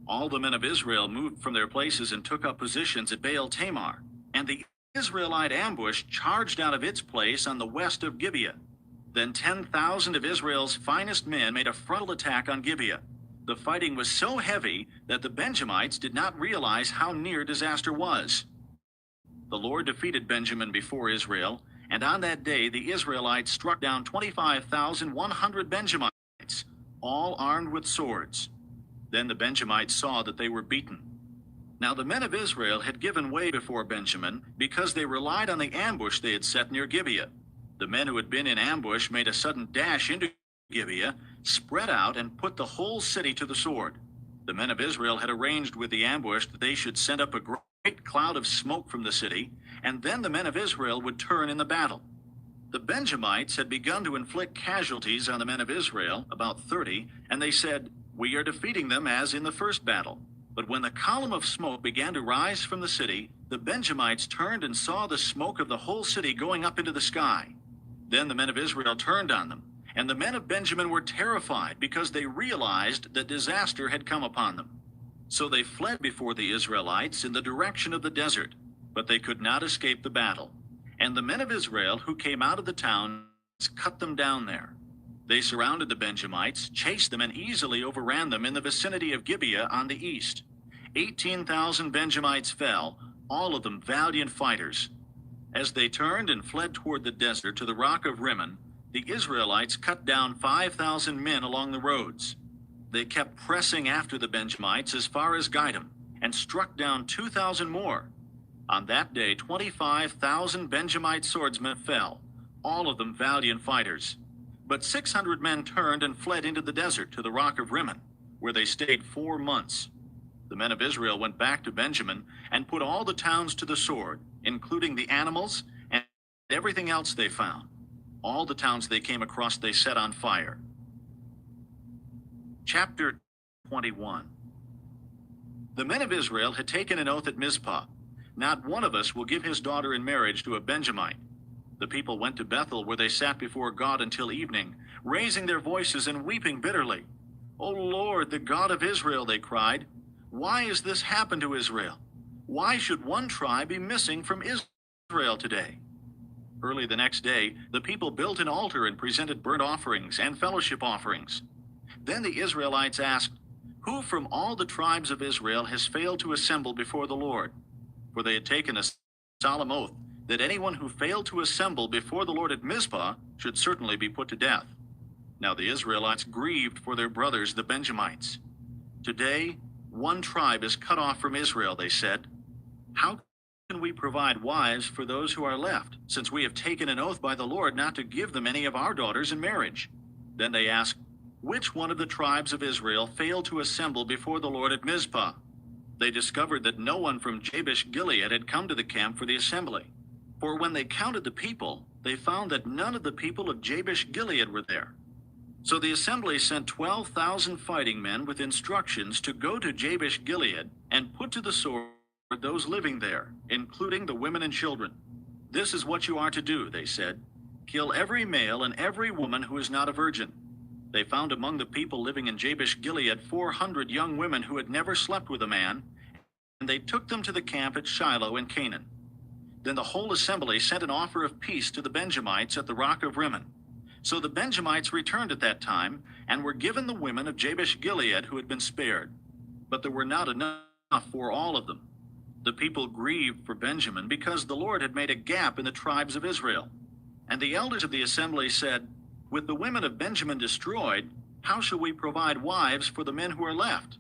All the men of Israel moved from their places and took up positions at Baal Tamar, and the Israelite ambush charged out of its place on the west of Gibeah. Then 10,000 of Israel's finest men made a frontal attack on Gibeah. The fighting was so heavy that the Benjamites did not realize how near disaster was. The Lord defeated Benjamin before Israel, and on that day the Israelites struck down 25,100 Benjamites, all armed with swords. Then the Benjamites saw that they were beaten. Now the men of Israel had given way before Benjamin because they relied on the ambush they had set near Gibeah. The men who had been in ambush made a sudden dash into Gibeah, spread out, and put the whole city to the sword. The men of Israel had arranged with the ambush that they should send up a great cloud of smoke from the city, and then the men of Israel would turn in the battle. The Benjamites had begun to inflict casualties on the men of Israel, about 30, and they said, "We are defeating them as in the first battle." But when the column of smoke began to rise from the city, the Benjamites turned and saw the smoke of the whole city going up into the sky. Then the men of Israel turned on them, and the men of Benjamin were terrified because they realized that disaster had come upon them. So they fled before the Israelites in the direction of the desert, but they could not escape the battle. And the men of Israel who came out of the towns cut them down there. They surrounded the Benjamites, chased them, and easily overran them in the vicinity of Gibeah on the east. 18,000 Benjamites fell, all of them valiant fighters. As they turned and fled toward the desert to the rock of Rimmon, the Israelites cut down 5,000 men along the roads. They kept pressing after the Benjamites as far as Gidom, and struck down 2,000 more. On that day, 25,000 Benjamite swordsmen fell, all of them valiant fighters. But 600 men turned and fled into the desert to the rock of Rimmon, where they stayed 4 months. The men of Israel went back to Benjamin and put all the towns to the sword, including the animals and everything else they found. All the towns they came across they set on fire. Chapter 21. The men of Israel had taken an oath at Mizpah. Not one of us will give his daughter in marriage to a Benjamite. The people went to Bethel, where they sat before God until evening, raising their voices and weeping bitterly. "O Lord, the God of Israel," they cried, "why has this happened to Israel? Why should one tribe be missing from Israel today?" Early the next day, the people built an altar and presented burnt offerings and fellowship offerings. Then the Israelites asked, "Who from all the tribes of Israel has failed to assemble before the Lord?" For they had taken a solemn oath that anyone who failed to assemble before the Lord at Mizpah should certainly be put to death. Now the Israelites grieved for their brothers, the Benjamites. "Today, one tribe is cut off from Israel," they said. "How can we provide wives for those who are left, since we have taken an oath by the Lord not to give them any of our daughters in marriage?" Then they asked, "Which one of the tribes of Israel failed to assemble before the Lord at Mizpah?" They discovered that no one from Jabesh Gilead had come to the camp for the assembly. For when they counted the people, they found that none of the people of Jabesh Gilead were there. So the assembly sent 12,000 fighting men with instructions to go to Jabesh Gilead and put to the sword those living there, including the women and children. "This is what you are to do," they said. "Kill every male and every woman who is not a virgin." They found among the people living in Jabesh Gilead 400 young women who had never slept with a man, and they took them to the camp at Shiloh in Canaan. Then the whole assembly sent an offer of peace to the Benjamites at the rock of Rimmon. So the Benjamites returned at that time, and were given the women of Jabesh Gilead who had been spared. But there were not enough for all of them. The people grieved for Benjamin because the Lord had made a gap in the tribes of Israel. And the elders of the assembly said, "With the women of Benjamin destroyed, how shall we provide wives for the men who are left?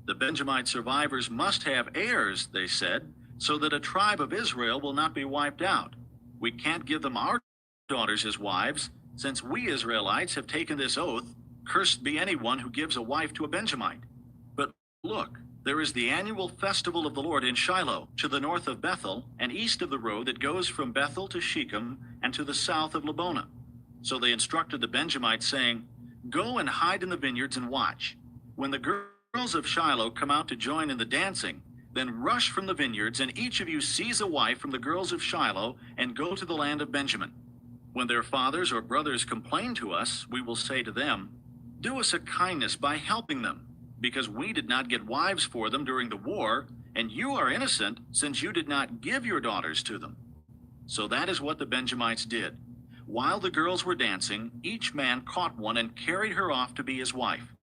The Benjamite survivors must have heirs," they said, "so that a tribe of Israel will not be wiped out. We can't give them our daughters as wives, since we Israelites have taken this oath, 'Cursed be anyone who gives a wife to a Benjamite.' But look, there is the annual festival of the Lord in Shiloh, to the north of Bethel, and east of the road that goes from Bethel to Shechem, and to the south of Lebonah." So they instructed the Benjamites, saying, "Go and hide in the vineyards and watch. When the girls of Shiloh come out to join in the dancing, then rush from the vineyards, and each of you seize a wife from the girls of Shiloh, and go to the land of Benjamin. When their fathers or brothers complain to us, we will say to them, 'Do us a kindness by helping them, because we did not get wives for them during the war, and you are innocent, since you did not give your daughters to them.'" So that is what the Benjamites did. While the girls were dancing, each man caught one and carried her off to be his wife.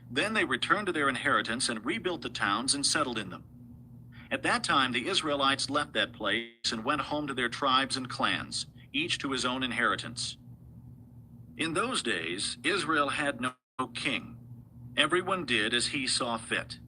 Then they returned to their inheritance and rebuilt the towns and settled in them. At that time the Israelites left that place and went home to their tribes and clans, each to his own inheritance. In those days, Israel had no king. Everyone did as he saw fit.